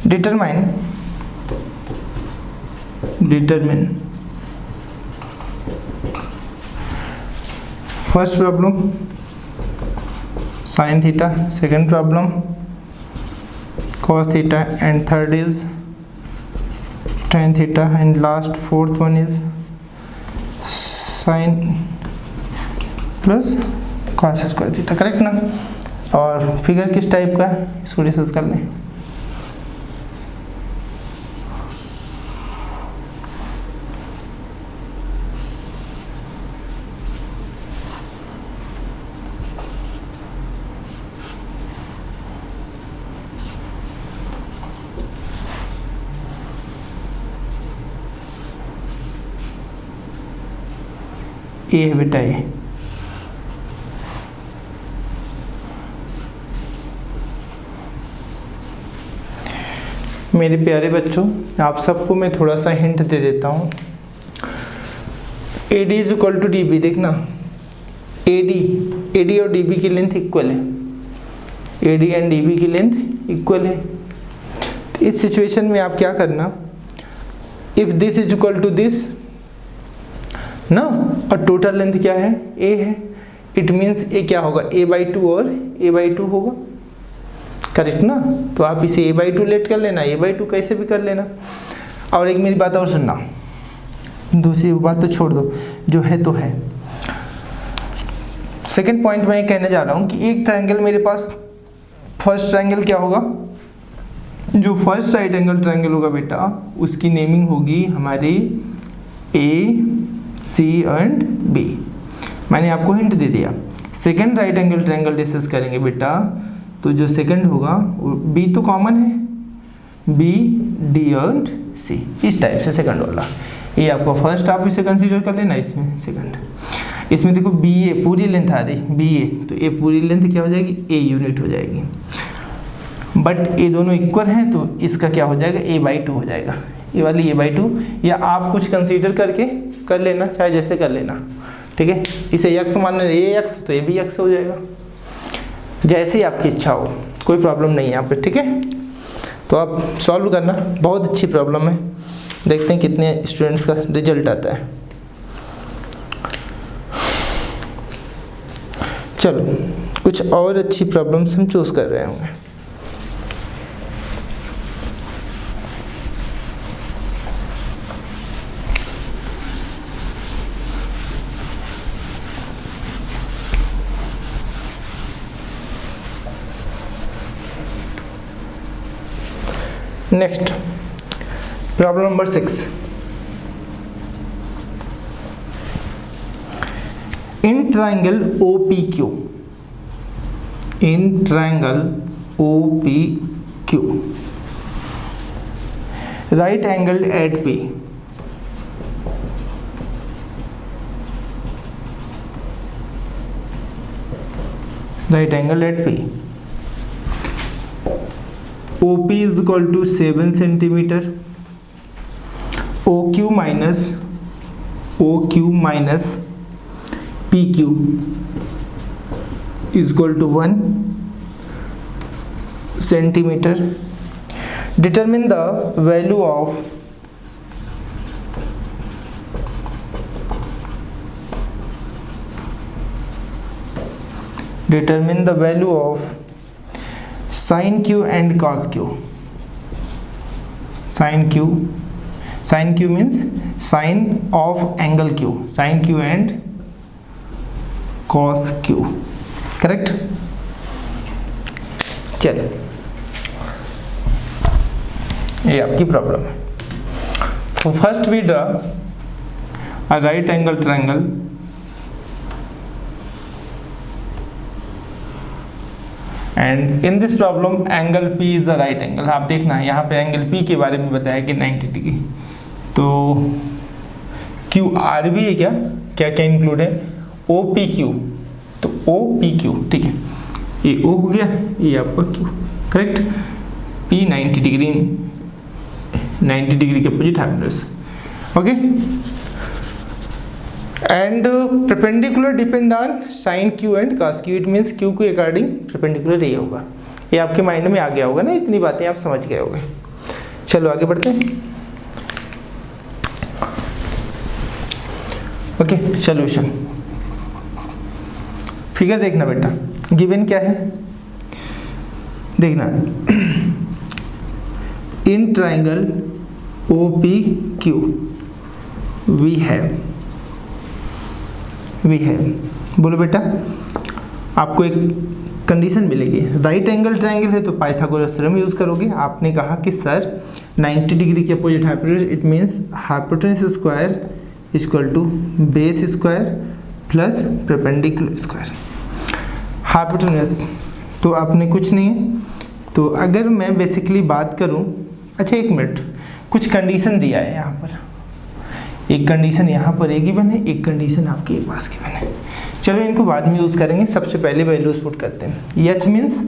Determine first problem sin theta, second problem cos theta, and third is tan theta, and last fourth one is sin plus cos square theta, correct ना। और figure किस type का है इसको discuss कर लें। ये है बेटा, ये मेरे प्यारे बच्चों, आप सबको मैं थोड़ा सा हिंट दे देता हूँ। AD is equal to DB, देखना AD और DB की लेंथ इक्वल है, AD एंड DB की लेंथ इक्वल है। तो इस सिचुएशन में आप क्या करना, if this is equal to this ना, और टोटल लेंथ क्या है A है, इट मीन्स A क्या होगा A/2 और A/2 होगा, करेक्ट ना। तो आप इसे A/2 लेट कर लेना, A/2 कैसे भी कर लेना। और एक मेरी बात और सुनना, दूसरी बात तो छोड़ दो, जो है तो है। सेकंड पॉइंट मैं कहने जा रहा हूँ कि एक ट्रायंगल मेरे पास, फर्स्ट ट्रायंगल क्या होगा, जो फर्स्ट राइट एंगल ट्रायंगल होगा बेटा उसकी नेमिंग होगी हमारी AC एंड B। मैंने आपको हिंट दे दिया। Second right angle triangle discuss करेंगे बेटा, तो जो सेकंड होगा B तो कॉमन है, B D एंड C, इस टाइप से सेकंड वाला। ये आपको फर्स्ट आप इसे कंसीडर कर लेना, इसमें सेकंड। इसमें देखो BA पूरी लेंथ आ रही BA, तो ये पूरी लेंथ क्या हो जाएगी A यूनिट हो जाएगी, बट ये दोनों इक्वल हैं तो इसका क्या हो जाएगा A/2 हो जाएगा, ये वाली A/2, या आप कुछ कंसीडर करके कर लेना, चाहे जैसे कर लेना, ठीक है। इसे x मान लेना, ये x तो ये भी x हो जाएगा, जैसी आपकी इच्छा हो, कोई प्रॉब्लम नहीं है यहाँ पे, ठीक है। तो आप सॉल्व करना, बहुत अच्छी प्रॉब्लम है, देखते हैं कितने स्टूडेंट्स का रिजल्ट आता है। चलो कुछ और अच्छी प्रॉब्लम्स हम चूज कर रहे होंगे। Next problem number 6। In triangle OPQ, right angled at P, OP is equal to 7 centimeter, OQ minus PQ is equal to 1 centimeter. Determine the value of sin Q and cos Q. Sin Q means sine of angle Q, sin Q and cos Q, correct. चलो ये आपकी problem है। तो first we draw a right angle triangle and in this problem angle P is the right angle. आप देखना यहाँ पे angle P के बारे में बताया कि 90 डिग्री, तो QR भी है क्या क्या इंक्लूड है, OPQ, तो OPQ ठीक है, ये O हो गया, ये आपका Q, करेक्ट। P 90 डिग्री के opposite hypotenuse, okay. And perpendicular depend on sine Q and cos Q, it means Q के अकॉर्डिंग परपेंडिकुलर ये होगा। ये आपके माइंड में आ गया होगा ना, इतनी बातें आप समझ गए होंगे। चलो आगे बढ़ते हैं। ओके सॉल्यूशन, फिगर देखना बेटा, गिवन क्या है देखना। In triangle OPQ we have, बोलो बेटा, आपको एक कंडीशन मिलेगी। राइट एंगल ट्राइंगल है तो पाइथागोरस थ्योरम यूज करोगे। आपने कहा कि सर 90 डिग्री के opposite hypotenuse, it means hypotenuse square equal to base square plus perpendicular square. Hypotenuse तो आपने कुछ नहीं है, तो अगर मैं बेसिकली बात करूं, अच्छा एक मिनट, कुछ कंडीशन दिया है यहाँ पर, एक कंडीशन यहाँ पर एक गिवन है, एक कंडीशन आपके पास गिवन है। चलो इनको बाद में यूज़ करेंगे, सबसे पहले वैल्यूज पुट करते हैं। H means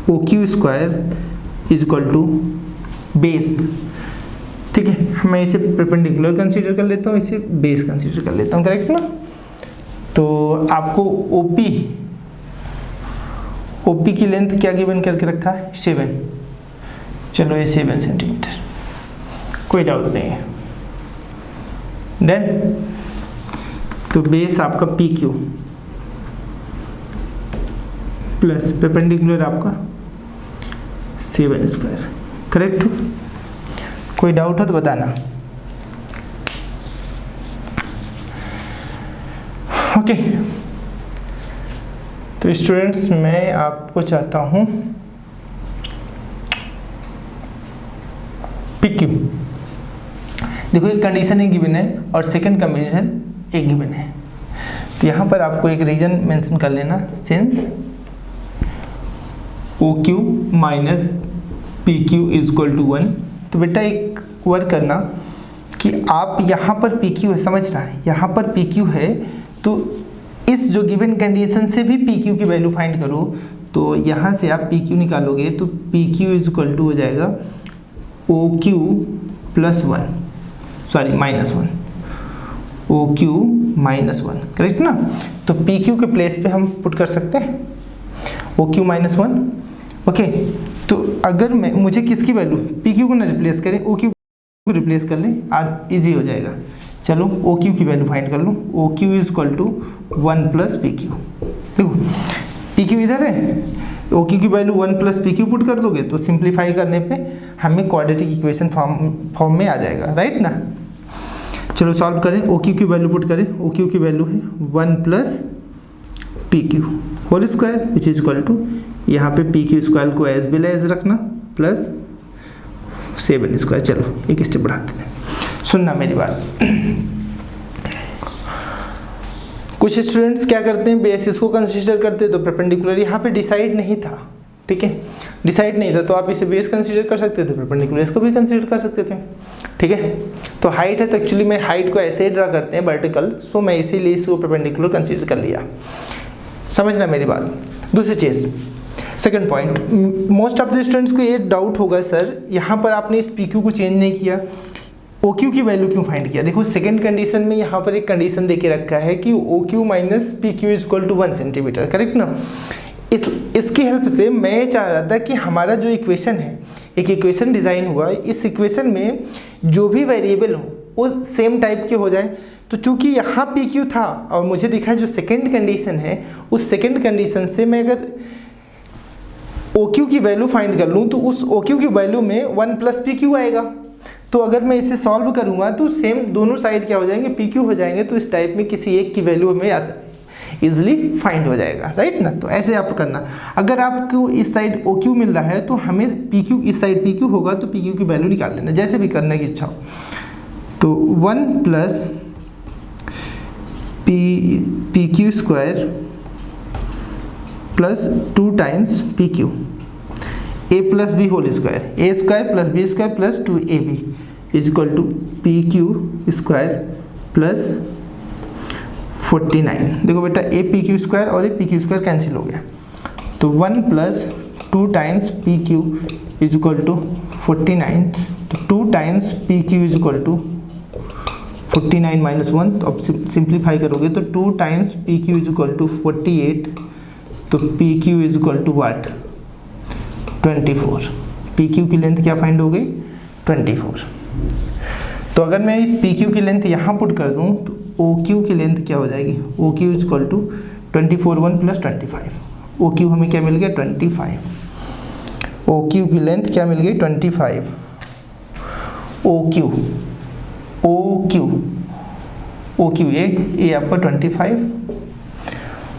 OQ square is equal to base, ठीक है। मैं इसे परपेंडिकुलर कंसीडर कर लेता हूँ, इसे बेस कंसीडर कर लेता हूँ, करेक्ट ना। तो आपको OP की लेंथ क्या गिवन करके रखा है, 7। चलो ये 7 सेंटीमीटर, कोई डाउट नहीं है। देन तो बेस आपका PQ प्लस परपेंडिकुलर आपका 7 स्क्वायर, करेक्ट। कोई डाउट हो तो बताना। ओके तो स्टूडेंट्स, मैं आपको चाहता हूं PQ, देखो एक कंडीशन एक गिवन है और सेकंड कंडीशन एक गिवन है, तो यहाँ पर आपको एक रीजन मेंशन कर लेना, since OQ minus PQ is equal to 1। तो बेटा एक वर्क करना कि आप यहाँ पर PQ है, समझना है यहाँ पर PQ है, तो इस जो गिवन कंडीशन से भी PQ की वैल्यू फाइंड करो। तो यहाँ से आप PQ निकालोगे तो PQ इज इक्वल टू हो जाएगा OQ plus 1, sorry minus 1, OQ minus 1, correct ना। तो PQ के प्लेस पे हम पुट कर सकते हैं OQ माइनस 1 ओके, तो अगर मैं मुझे किसकी वैल्यू पी क्यू को ना रिप्लेस करें, ओ क्यू को रिप्लेस कर लें, आज ईजी हो जाएगा। चलो ओ क्यू की वैल्यू फाइंड कर लूँ। O Q is equal to 1 plus P Q. देखो पी क्यू इधर है, ओ क्यू की value 1 plus P Q put कर दोगे तो सिंप्लीफाई करने पे हमें क्वाड्रेटिक इक्वेशन फॉर्म में आ जाएगा, राइट ना। चलो सॉल्व करें, ओ क्यू की वैल्यू पुट करें। ओ क्यू की वैल्यू है 1 plus P Q whole square which is equal to, यहाँ पे पी क्यू स्क्वायर को एज बिल एज रखना प्लस 7 स्क्वायर। चलो एक स्टेप बढ़ाते हैं, सुनना मेरी बात। कुछ स्टूडेंट्स क्या करते हैं, बेसिस को कंसीडर करते हैं तो परपेंडिकुलर यहाँ पे डिसाइड नहीं था, ठीक है, डिसाइड नहीं था तो आप इसे बेस कंसीडर कर सकते थे, परपेंडिकुलर इसको भी कंसीडर कर सकते थे, ठीक है। तो हाइट है तो एक्चुअली मैं हाइट को ऐसे ही ड्रा करते हैं वर्टिकल, सो मैं इसीलिए इसको परपेंडिकुलर कंसीडर कर लिया। समझना मेरी बात। दूसरी चीज़, second point, most of the students को ये डाउट होगा सर यहाँ पर आपने इस पी क्यू को चेंज नहीं किया, ओ क्यू की वैल्यू क्यों फाइंड किया। देखो सेकंड कंडीशन में यहाँ पर एक कंडीशन देके रखा है कि O Q minus P Q is equal to 1 centimetre, correct ना। इसकी हेल्प से मैं चाह रहा था कि हमारा जो इक्वेशन है, एक इक्वेशन डिज़ाइन हुआ, इस इक्वेशन में जो भी वेरिएबल हो वो सेम टाइप के हो जाए। तो चूंकि यहाँ पी क्यू था और मुझे दिखा जो सेकेंड कंडीशन है, उस सेकेंड कंडीशन से मैं अगर ओ क्यू की वैल्यू फाइंड कर लूँ तो उस ओ क्यू की वैल्यू में 1 प्लस पी क्यू आएगा। तो अगर मैं इसे सॉल्व करूँगा तो सेम दोनों साइड क्या हो जाएंगे, पी क्यू हो जाएंगे। तो इस टाइप में किसी एक की वैल्यू हमें इजिली फाइंड हो जाएगा, राइट ना। तो ऐसे आप करना, अगर आपको इस साइड ओ क्यू मिल रहा है तो हमें पी क्यू, इस साइड पी क्यू होगा तो पी क्यू की वैल्यू निकाल लेना, जैसे भी करने की इच्छा हो। तो 1 plus P Q square plus 2 times P Q, A plus B whole square, A square plus B square plus 2ab is equal to P Q square plus 49। देखो बेटा ए पी क्यू स्क्वायर और a P Q square cancel हो गया, तो 1 plus 2 times P Q is equal to 49। तो 2 times P Q is equal to 49 minus 1, तो अब simplify करोगे तो 2 times P Q is equal to 48। तो P Q is equal to what, 24। P Q की लेंथ क्या फाइंड हो गई, 24। तो अगर मैं इस पी क्यू की लेंथ यहाँ पुट कर दूँ तो ओ क्यू की लेंथ क्या हो जाएगी, O Q is equal to 24 1 plus 25। O Q हमें क्या मिल गया, 25। ओ क्यू की लेंथ क्या मिल गई, 25। ओ क्यू ए आपका 25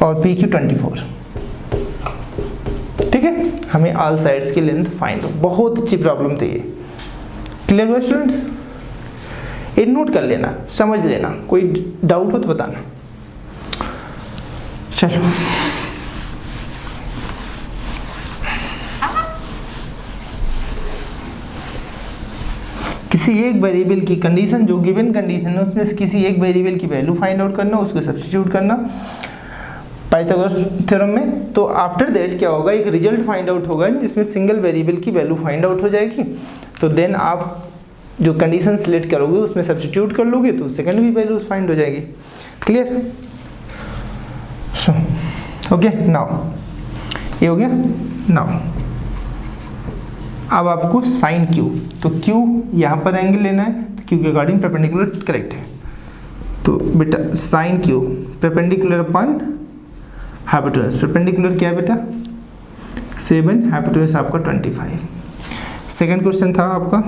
और पी क्यू 24, ठीक है। हमें ऑल साइड्स की लेंथ फाइंड हो, बहुत अच्छी प्रॉब्लम थी ये। क्लियर हुआ स्टूडेंट्स, ये नोट कर लेना, समझ लेना, कोई डाउट हो तो बताना। चलो किसी एक वेरिएबल की कंडीशन, जो गिवन कंडीशन है उसमें से किसी एक वेरिएबल की वैल्यू फाइंड आउट करना, उसको सब्स्टिट्यूट करना पाइथागोरस थ्योरम में। तो आफ्टर दैट क्या होगा, एक रिजल्ट फाइंड आउट होगा जिसमें सिंगल वेरिएबल की वैल्यू फाइंड आउट हो जाएगी। तो देन आप जो कंडीशन सिलेक्ट करोगे उसमें सब्स्टिट्यूट कर लोगे तो सेकंड भी वैल्यू फाइंड हो जाएगी। Clear, okay. नाउ ये हो गया। नाउ अब आपको साइन क्यू, तो क्यू यहाँ पर एंगल लेना है, तो क्यू के अकॉर्डिंग परपेंडिकुलर करेक्ट है। तो बेटा sine Q perpendicular upon hypotenuse, perpendicular क्या है बेटा 7, हाइपोटेन्यूज आपका 25। सेकंड क्वेश्चन था आपका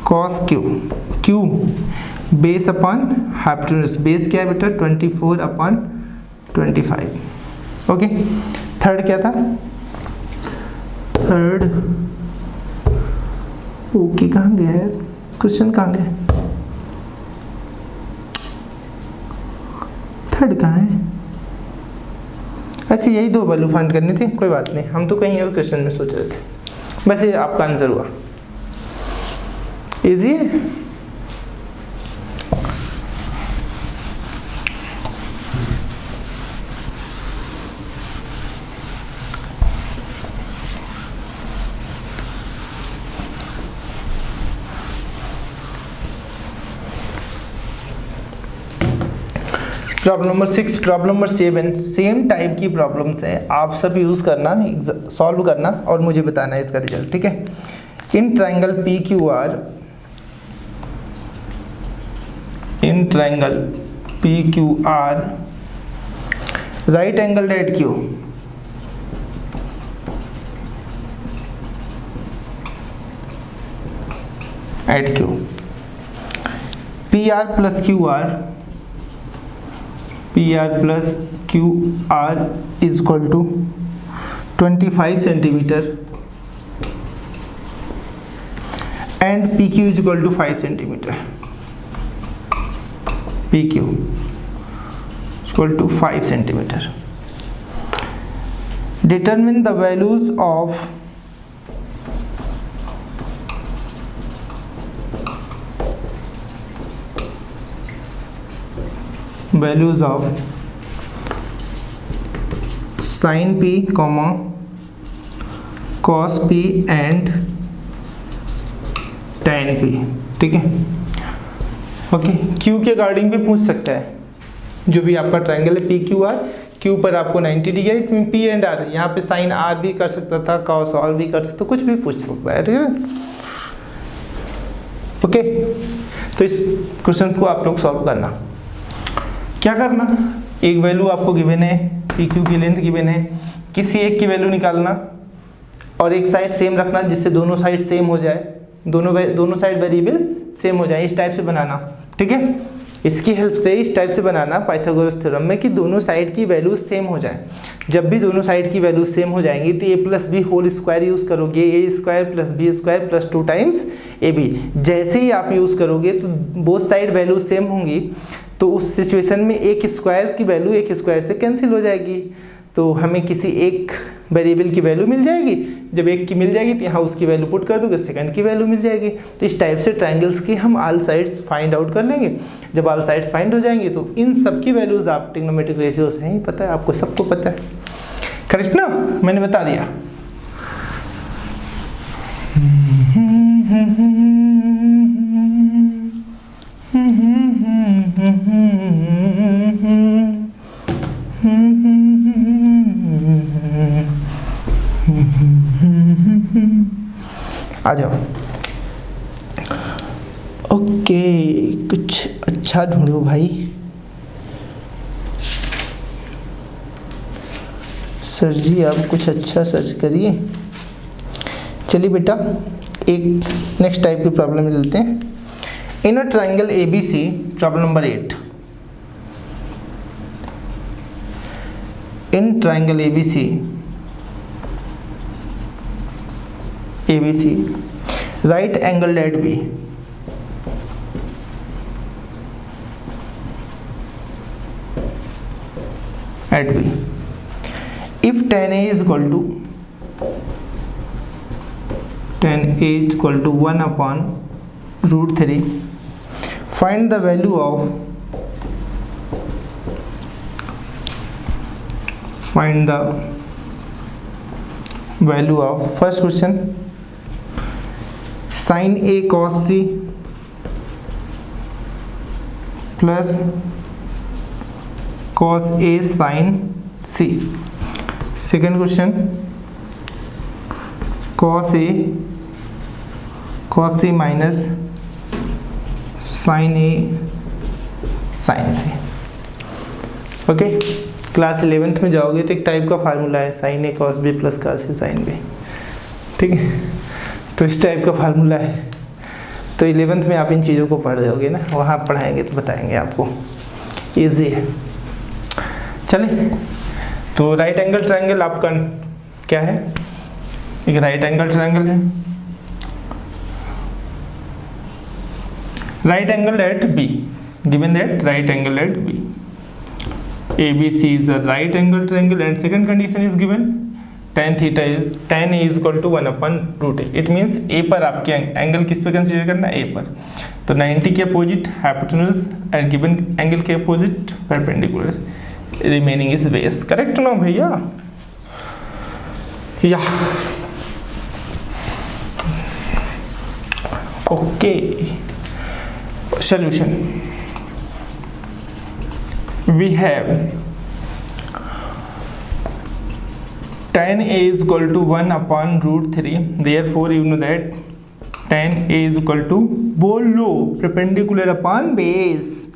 cos Q, Q base upon hypotenuse, base क्या है बेटा 24 अपॉन 25। ओके। थर्ड क्या था, थर्ड ओके कहाँ गया है क्वेश्चन, कहाँ गया, थर्ड कहाँ है। अच्छा यही दो वैल्यू फाइंड करनी थी, कोई बात नहीं, हम तो कहीं और क्वेश्चन में सोच रहे थे, बस ये आपका आंसर हुआ। इजी है। Problem number 6, problem number 7 same type की प्रॉब्लम्स है, आप सब यूज़ करना, सॉल्व करना और मुझे बताना है इसका रिजल्ट, ठीक है। In triangle P Q R, in triangle P Q R right angle at Q, at Q, P R plus Q R, P R plus Q R is equal to 25 centimetre and P Q is equal to 5 centimetre, P Q equal to 5 centimetre. Determine the values of values of sin p, cos p and tan p, ठीक है। Okay, Q के according भी पूछ सकता है, जो भी आपका ट्रायंगल है पी क्यू आर, Q पर आपको 90 डिग्री, P एंड R, यहाँ पे sin R भी कर सकता था, cos R भी कर सकता, कुछ भी पूछ सकता है, ठीक है। ओके, तो इस क्वेश्चन को आप लोग सॉल्व करना। क्या करना, एक वैल्यू आपको गिवन है, पी क्यू की लेंथ गिवन है, किसी एक की वैल्यू निकालना और एक साइड सेम रखना जिससे दोनों साइड सेम हो जाए, दोनों साइड वेरिएबल सेम हो जाए, इस टाइप से बनाना, ठीक है। इसकी हेल्प से इस टाइप से बनाना पाइथागोरस थ्योरम में कि दोनों साइड की वैल्यूज सेम हो जाए। जब भी दोनों साइड की वैल्यूज सेम हो जाएंगी तो A plus B whole square use करोगे, A square plus B square plus 2 times A B. जैसे ही आप यूज़ करोगे तो बोथ साइड वैल्यूज सेम होंगी, तो उस सिचुएशन में एक स्क्वायर की वैल्यू एक स्क्वायर से कैंसिल हो जाएगी, तो हमें किसी एक वेरिएबल की वैल्यू मिल जाएगी। जब एक की मिल जाएगी तो यहाँ उसकी वैल्यू पुट कर दोगे, सेकंड की वैल्यू मिल जाएगी। तो इस टाइप से ट्रायंगल्स की हम ऑल साइड्स फाइंड आउट कर लेंगे। जब ऑल साइड्स फाइंड हो जाएंगी तो इन सब की वैल्यूज आप ट्रिग्नोमेट्रिक रेशियोज हैं, पता है आपको, सबको पता है, करेक्ट ना, मैंने बता दिया। आ जाओ। ओके, कुछ अच्छा ढूंढो भाई। सर जी आप कुछ अच्छा सर्च करिए। चलिए बेटा, एक नेक्स्ट टाइप की प्रॉब्लम लेते हैं। In a triangle ABC, problem number 8। In triangle ABC, right angled at B, if tan A is equal to 1 upon √3, find the value of first question sin A cos C plus cos A sin C। second question cos C minus sin A sin C। Okay, class 11th में जाओगे तो एक type का formula है sin A cos B plus cos A sin B, ठीक है। तो इस टाइप का फार्मूला है, तो 11th में आप इन चीज़ों को पढ़ जाओगे ना, वहाँ पढ़ाएंगे तो बताएंगे आपको, इजी है। चलिए, तो राइट एंगल ट्रायंगल आपका क्या है, एक राइट एंगल ट्रायंगल है, right angle at B, given that right angle at B, ABC is a right angle triangle and second condition is given tan A is equal to 1 upon √a। It means A पर आपके angle किस पे consider करना, A पर, तो 90 के opposite hypotenuse and given angle के opposite perpendicular, remaining is base. Correct ना भैया? या okay, solution. we have tan A is equal to 1 upon root 3. Therefore you know that tan A is equal to बोलो perpendicular upon base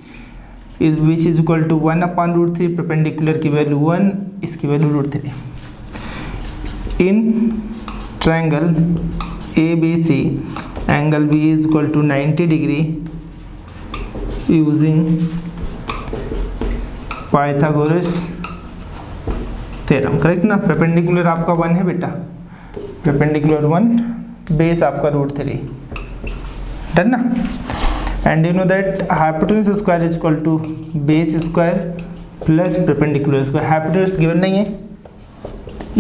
which is equal to 1 upon root 3. perpendicular की value 1, इसकी value root 3. in triangle ABC angle B is equal to 90 degree using Pythagoras theorem. Correct ना. Perpendicular आपका 1 है बेटा, perpendicular 1, base आपका root 3. Done ना. And you know that hypotenuse square is equal to base square plus perpendicular square. Hypotenuse given नहीं है,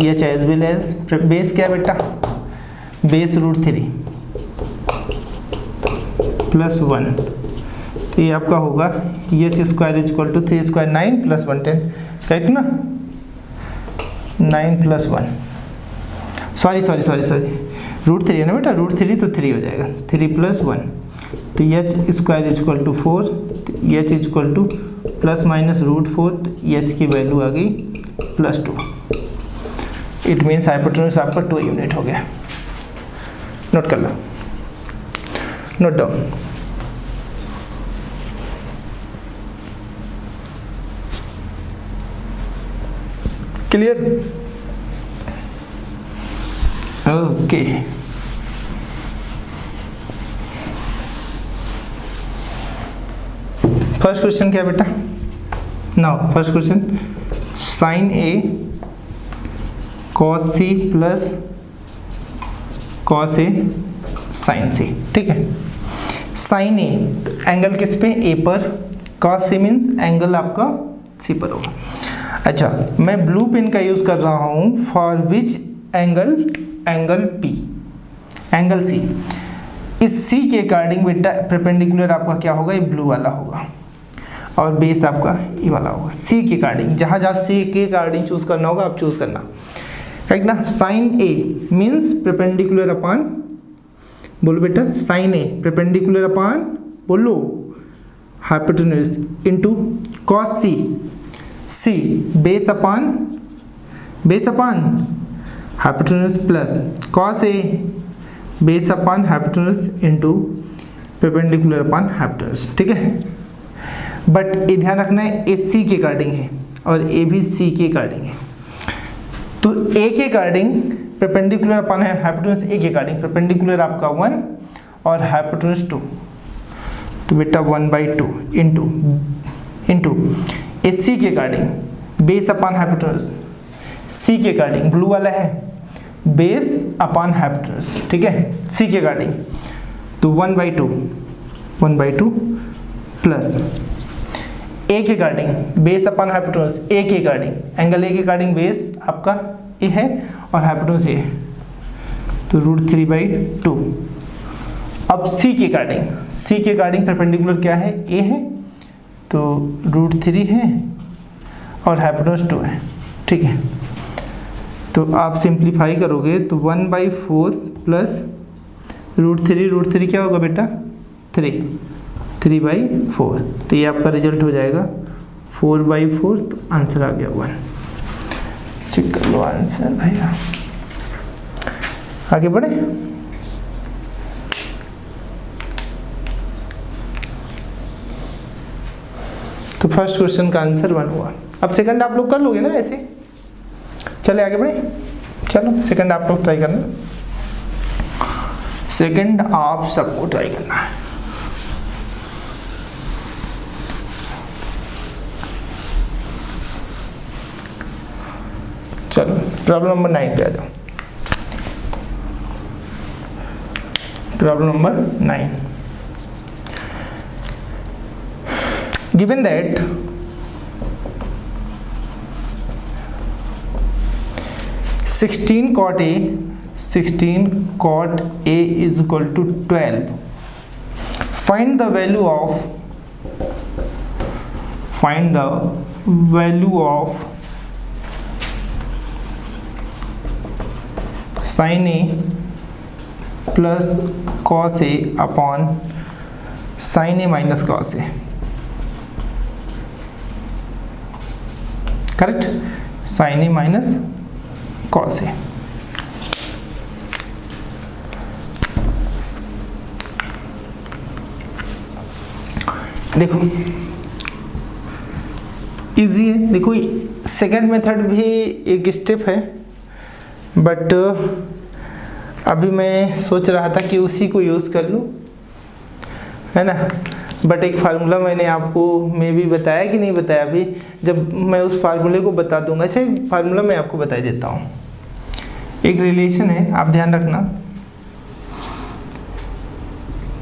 H as well as base क्या है बेटा, बेस रूट 3 प्लस 1. तो ये आपका होगा H square is equal to 3 square 9 plus 1 10. Correct ना. 9 प्लस 1, सॉरी रूट 3 है ना बेटा, रूट 3 तो 3 हो जाएगा. 3 प्लस 1 तो H square is equal to 4. H is equal to plus minus root 4. H की वैल्यू आ गई प्लस 2. इट मीन्स हाइपोटेन्यूज आपका 2 यूनिट हो गया. नोट कर लो, note down. Clear. Okay. First question क्या बेटा. Now first question sine A cos C plus cos A sine C. ठीक है. साइन ए एंगल किस पे, ए पर. कॉस सी मीन्स एंगल आपका सी पर होगा. अच्छा, मैं ब्लू पेन का यूज कर रहा हूं for which angle, angle P, angle C. इस सी के अकॉर्डिंग बेटा परपेंडिकुलर आपका क्या होगा, ये ब्लू वाला होगा और बेस आपका ये वाला होगा. सी के अकॉर्डिंग, जहां जहां सी के अकॉर्डिंग चूज करना होगा आप चूज करना. राइट ना. Sine A means perpendicular upon, बोलो बेटा, साइन ए परपेंडिकुलर अपॉन, बोलो, hypotenuse into cos C. C base upon, base upon hypotenuse plus cos A base upon hypotenuse into perpendicular upon hypotenuse. ठीक है. But ये ध्यान रखना है ए सी के अकॉर्डिंग है और ए भी सी के अकॉर्डिंग है. तो ए के अकॉर्डिंग परपेंडिकुलर अपॉन हाइपोटेन्यूज, ए के अकॉर्डिंग परपेंडिकुलर आपका 1 और हाइपोटेन्यूज 2. तो बेटा 1/2 इनटू ए सी के अकॉर्डिंग बेस अपॉन हाइपोटेन्यूज. सी के अकॉर्डिंग ब्लू वाला है बेस अपॉन हाइपोटेन्यूज. ठीक है. सी के अकॉर्डिंग तो 1/2 प्लस ए के अकॉर्डिंग बेस अपॉन हाइपोटेन्यूज. ए के अकॉर्डिंग एंगल ए के अकॉर्डिंग बेस आपका ए है और हाइपोटेन्यूज ए है तो √3/2. अब सी के अकॉर्डिंग, सी के अकॉर्डिंग परपेंडिकुलर क्या है, ए है तो √3 है और हाइपोटेन्यूज 2 है. ठीक है. तो आप सिंप्लीफाई करोगे तो 1/4 प्लस √3 क्या होगा बेटा, 3/4. तो ये आपका रिजल्ट हो जाएगा 4/4. तो आंसर आ गया 1. चेक कर लो आंसर भैया. आगे बढ़े. तो फर्स्ट क्वेश्चन का आंसर 1 हुआ. अब सेकंड आप लोग कर लोगे ना ऐसे. चले आगे बढ़े. चलो सेकंड आप लोग ट्राई करना. सेकंड आप सबको ट्राई करना है. चलो प्रॉब्लम नंबर 9 पे आ जाओ. Problem number 9. Given that (16 cot A is equal to 12), find the value of sin A plus cos A upon sin A minus cos A. Correct, sine A minus cos A. देखो easy है, देखो second method भी एक step है, but अभी मैं सोच रहा था कि उसी को यूज़ कर लूँ, है ना। बट एक फार्मूला मैंने आपको मैं भी बताया कि नहीं बताया, अभी जब मैं उस फार्मूले को बता दूंगा। अच्छा, एक फार्मूला मैं आपको बता देता हूँ, एक रिलेशन है, आप ध्यान रखना।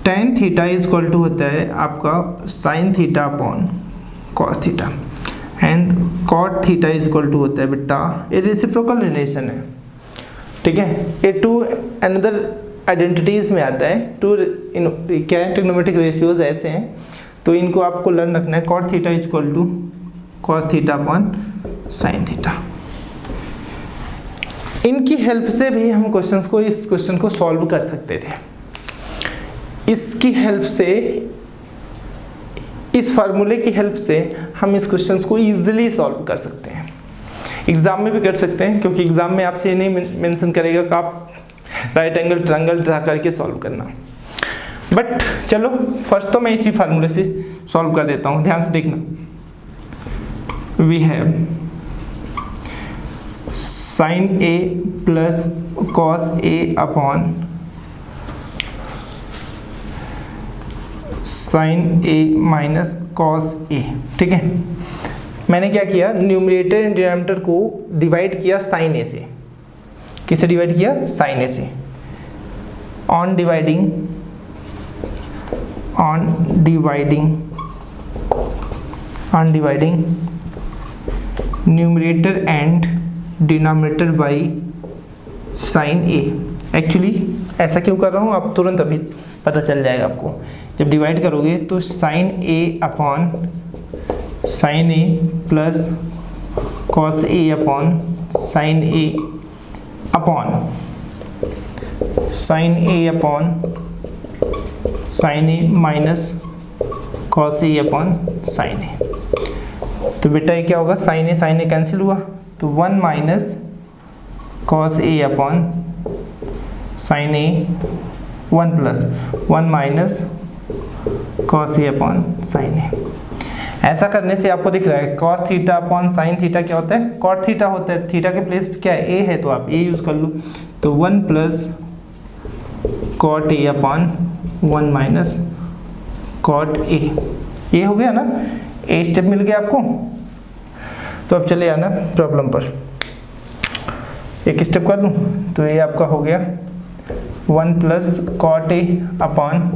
tan theta is equal to होता है आपका sine theta upon cos theta, and cot theta is equal to होता है बेटा, ये रेसिप्रोकल रिलेशन है, ठीक है। ये टू अनदर आइडेंटिटीज़ में आता है, टू क्या है, ट्रिग्नोमेट्रिक रेशियोज ऐसे हैं, तो इनको आपको लर्न रखना है। Cot theta is equal to cos theta upon sine theta. इनकी हेल्प से भी हम क्वेश्चंस को, इस क्वेश्चन को सॉल्व कर सकते थे। इसकी हेल्प से, इस फार्मूले की हेल्प से हम इस क्वेश्चंस को इजीली सॉल्व कर सकते हैं, एग्जाम में भी कर सकते हैं, क्योंकि एग्जाम में आपसे ये नहीं मेंशन करेगा कि आप राइट एंगल ट्रायंगल ड्रा करके सॉल्व करना। बट चलो फर्स्ट तो मैं इसी फार्मूले से सॉल्व कर देता हूँ, ध्यान से देखना। We have sine A plus cos A upon sine A minus cos A, ठीक है। मैंने क्या किया, न्यूमरेटर एंड डिनोमिनेटर को डिवाइड किया साइन ए से। किसे डिवाइड किया, साइन ए से। On dividing numerator and denominator by sine A. Actually ऐसा क्यों कर रहा हूँ, आप तुरंत अभी पता चल जाएगा आपको। जब डिवाइड करोगे तो sine A upon sine A plus cos A upon sine A upon sine A upon sine A minus cos A upon sine ए। तो बेटा ये क्या होगा, साइन ए कैंसिल हुआ, तो 1 minus cos A upon sine A, 1 plus 1 minus cos A upon sine ए। ऐसा करने से आपको दिख रहा है cos theta upon sine theta क्या होता है, कॉट थीटा होता है। थीटा के प्लेस पे क्या है, ए है, तो आप ए यूज कर लो। तो 1 plus cot A upon 1 minus cot A. ये हो गया ना, ए स्टेप मिल गया आपको। तो अब चले आना प्रॉब्लम पर, एक स्टेप कर लूँ तो ये आपका हो गया 1 plus cot A upon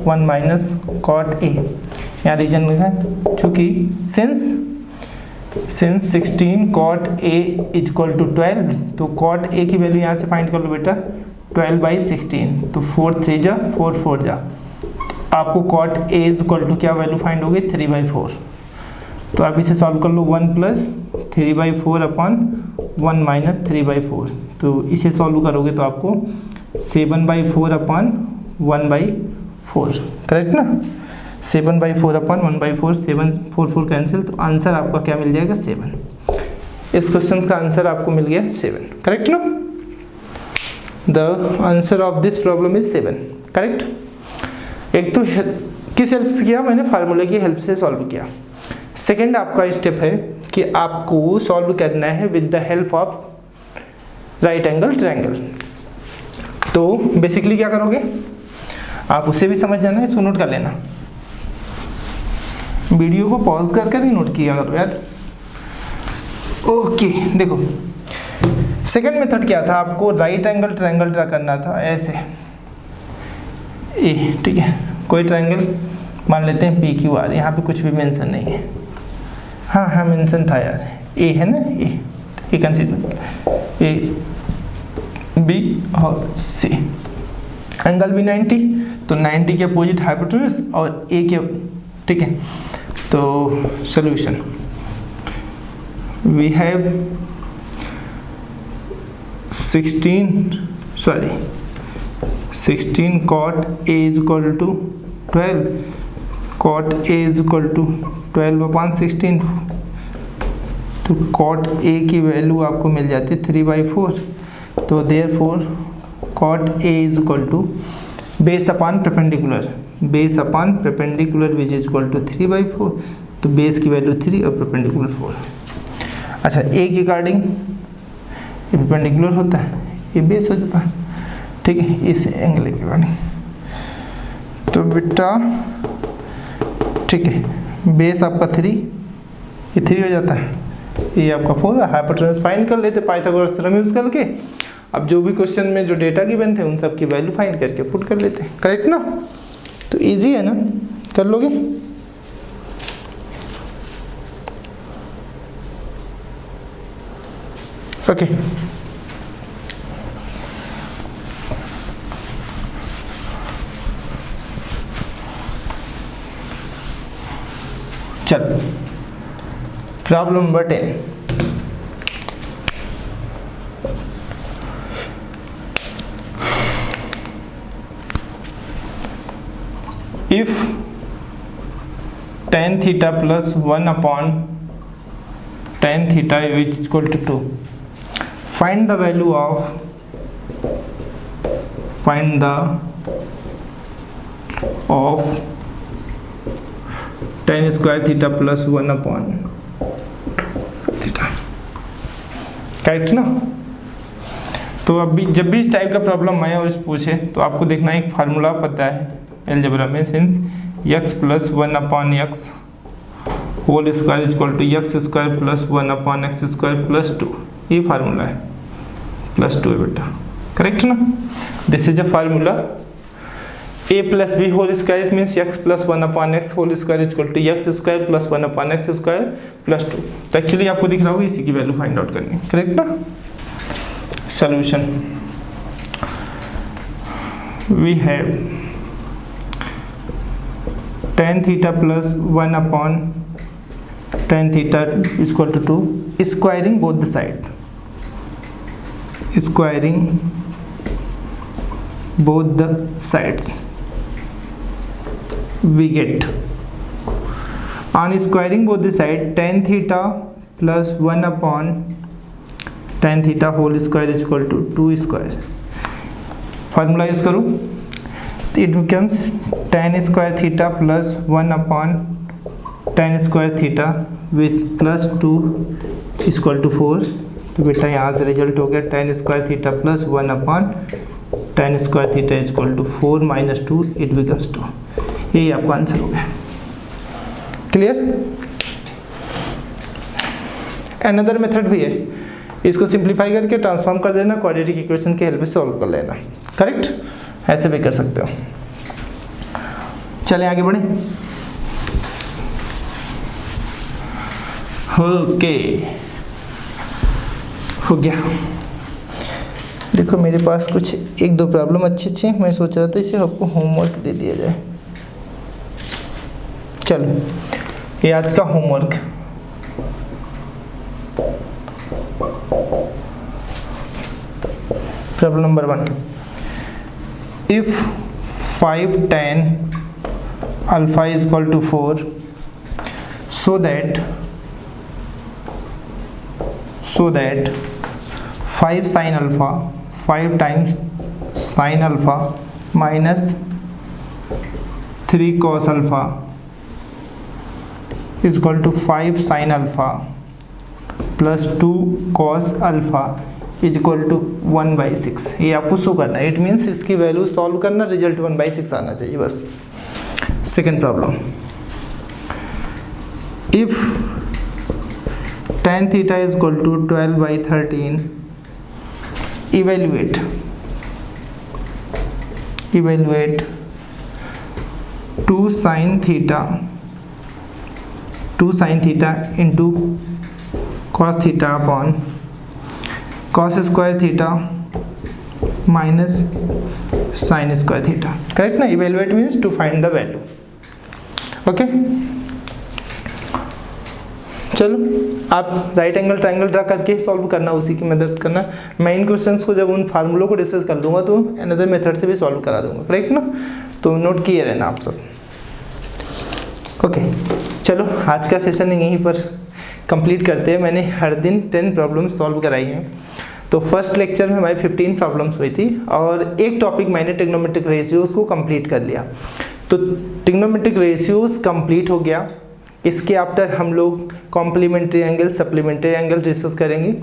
1 minus cot A. यहाँ रीजन है, चूँकि since 16 cot A is equal to 12, तो कॉट ए की वैल्यू यहाँ से फाइंड कर लो बेटा, 12/16, तो 4 3 जा 4 4 जा, आपको cot A is equal to क्या वैल्यू फाइंड होगी, 3/4। तो आप इसे सॉल्व कर लो, 1 प्लस 3/4 अपॉन 1 माइनस 3/4। तो इसे सॉल्व करोगे तो आपको 7/4 अपॉन 1/4, करेक्ट ना। 7/4 अपॉन 1/4, 7 4 4 कैंसिल, तो आंसर आपका क्या मिल जाएगा, 7। इस क्वेश्चन का आंसर आपको मिल गया 7, करेक्ट ना। The answer of this problem is 7, correct. एक तो किस हेल्प से किया, मैंने फार्मूले की हेल्प से सॉल्व किया। सेकेंड आपका स्टेप है कि आपको सॉल्व करना है with the help of right angle triangle. तो बेसिकली क्या करोगे, आप उसे भी समझ जाना है, इसको नोट कर लेना, वीडियो को पॉज कर कर ही नोट किया करो यार। ओके, देखो सेकंड मेथड क्या था, आपको राइट एंगल ट्रायंगल ड्रा करना था ऐसे ए, ठीक है। कोई ट्रायंगल मान लेते हैं पी क्यू आर, यहाँ पे कुछ भी मेंशन नहीं है, हाँ मेंशन था यार, ए है ना, ए कंसीडर, ए बी और सी, एंगल भी 90, तो 90 के अपोजिट हाइपोटेन्यूज और ए के, ठीक है। तो solution, we have 16 cot A is equal to 12, cot A is equal to 12/16, तो कॉट ए की वैल्यू आपको मिल जाती है 3/4। तो therefore cot A is equal to base upon perpendicular which is equal to 3/4। तो बेस की वैल्यू 3 और perpendicular 4। अच्छा, ए के अकॉर्डिंग ये परपेंडिकुलर होता है, ये बेस हो जाता है, ठीक है, इस एंगल के अकॉर्डिंग। तो बेटा ठीक है, बेस आपका 3, ये 3 हो जाता है, ये आपका 4। हाइपोटेनस फाइंड कर लेते पाइथागोरस थ्योरम यूज करके। अब जो भी क्वेश्चन में जो डेटा गिवन थे उन सब की वैल्यू फाइंड करके पुट कर लेते हैं, करेक्ट ना। तो इजी है ना, कर लोगे। ओके चल, problem number 10। If tan theta plus 1 upon tan theta which is equal to 2, find the value of tan square theta plus 1 upon theta, correct ना। तो अभी जब भी इस टाइप का प्रॉब्लम आए और पूछे तो आपको देखना एक फार्मूला पता है अलजेब्रा में, since x plus 1 upon x whole square is equal to x square plus 1 upon x square plus 2, ये फार्मूला है, प्लस 2 है बेटा, करेक्ट ना। This is a formula a plus B whole square, it means x plus 1 upon x whole square is equal to x square plus 1 upon x square plus 2। तो actually आपको दिख रहा होगा इसी की वैल्यू फाइंड आउट करनी, correct ना। Solution we have tan theta plus 1 upon tan theta is equal to 2, squaring both the side, squaring both the sides we get, on squaring both the side tan theta plus 1 upon tan theta whole square is equal to 2 square। Formula use करूँ तो it becomes tan square theta plus 1 upon tan square theta with plus 2 is equal to 4। तो बेटा यहाँ से result हो गया tan square theta plus 1 upon tan square theta is equal to 4 minus 2, it becomes 2। यही आपका आंसर हो गया, क्लियर। अनदर मेथड भी है, इसको सिंप्लीफाई करके ट्रांसफॉर्म कर देना, क्वाड्रेटिक इक्वेशन के हेल्प से सॉल्व कर लेना, करेक्ट, ऐसे भी कर सकते हो। चलें आगे बढ़े। ओके हो गया। देखो मेरे पास कुछ 1-2 प्रॉब्लम अच्छे हैं, मैं सोच रहा था इसे आपको होमवर्क दे दिया जाए। चलो ये आज का homework, problem number 1। If 5 tan alpha is equal to 4 so that 5 sin alpha, 5 times sin alpha minus 3 cos alpha is equal to 5 sin alpha plus 2 cos alpha is equal to 1/6। ये आपको show करना है, it means इसकी value solve करना, result 1/6 आना चाहिए बस। Second problem, if tan theta is equal to 12/13, evaluate 2 sin theta into cos theta upon cos square theta minus sin square theta, correct ना। evaluate means to find the value, okay. चलो आप right angle triangle draw करके solve करना, उसी की मदद करना। मैं इन क्वेश्चंस को जब उन फार्मूलों को डिस्कस कर लूँगा तो अनदर मेथड से भी सॉल्व करा दूंगा, करेक्ट ना। तो नोट किए रहना आप सब, ओके। चलो आज का सेशन यहीं पर कंप्लीट करते हैं। मैंने हर दिन 10 प्रॉब्लम सॉल्व कराई हैं। तो फर्स्ट लेक्चर में हमारी 15 प्रॉब्लम्स हुई थी और एक टॉपिक मैंने ट्रिग्नोमेट्रिक रेशियोज़ को कंप्लीट कर लिया। तो ट्रिग्नोमेट्रिक रेशियोज़ कंप्लीट हो गया। इसके आफ्टर हम लोग complementary angle, supplementary angle discuss करेंगे।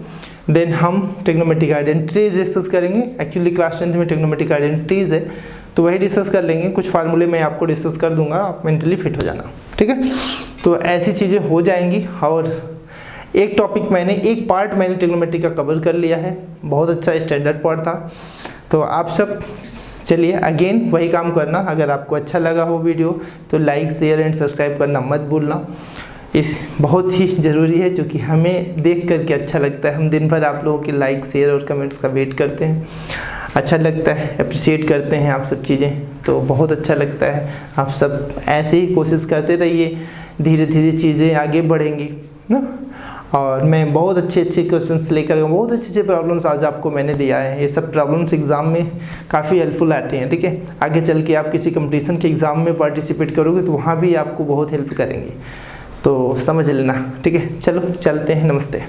देन हम ट्रिग्नोमेट्रिक आइडेंटिटीज डिस्कस करेंगे। एक्चुअली क्लास 10th में ट्रिग्नोमेट्रिक आइडेंटिटीज है तो वही डिस्कस कर लेंगे। कुछ फार्मूले मैं आपको डिस्कस कर दूंगा, आप मेंटली फिट हो जाना, ठीक है। तो ऐसी चीज़ें हो जाएंगी। और एक टॉपिक मैंने, एक पार्ट मैंने ट्रिग्नोमेट्री का कवर कर लिया है, बहुत अच्छा स्टैंडर्ड पार्ट था। तो आप सब चलिए अगेन वही काम करना। अगर आपको अच्छा लगा हो वीडियो तो लाइक, शेयर एंड सब्सक्राइब करना मत भूलना। इस बहुत ही ज़रूरी है क्योंकि हमें देख करके अच्छा लगता है। हम दिन भर आप लोगों के लाइक, शेयर और कमेंट्स का वेट करते हैं। अच्छा लगता है, अप्रिशिएट करते हैं आप सब चीज़ें, तो बहुत अच्छा लगता है। आप सब ऐसे ही कोशिश करते रहिए, धीरे धीरे चीज़ें आगे बढ़ेंगी ना। और मैं बहुत अच्छे क्वेश्चंस लेकर, बहुत अच्छे प्रॉब्लम्स आज आपको मैंने दिया है। ये सब प्रॉब्लम्स एग्ज़ाम में काफ़ी हेल्पफुल आते हैं, ठीक है। आगे चल के आप किसी कंपटीशन के एग्ज़ाम में पार्टिसिपेट करोगे तो वहाँ भी आपको बहुत हेल्प करेंगे, तो समझ लेना, ठीक है। चलो चलते हैं, नमस्ते।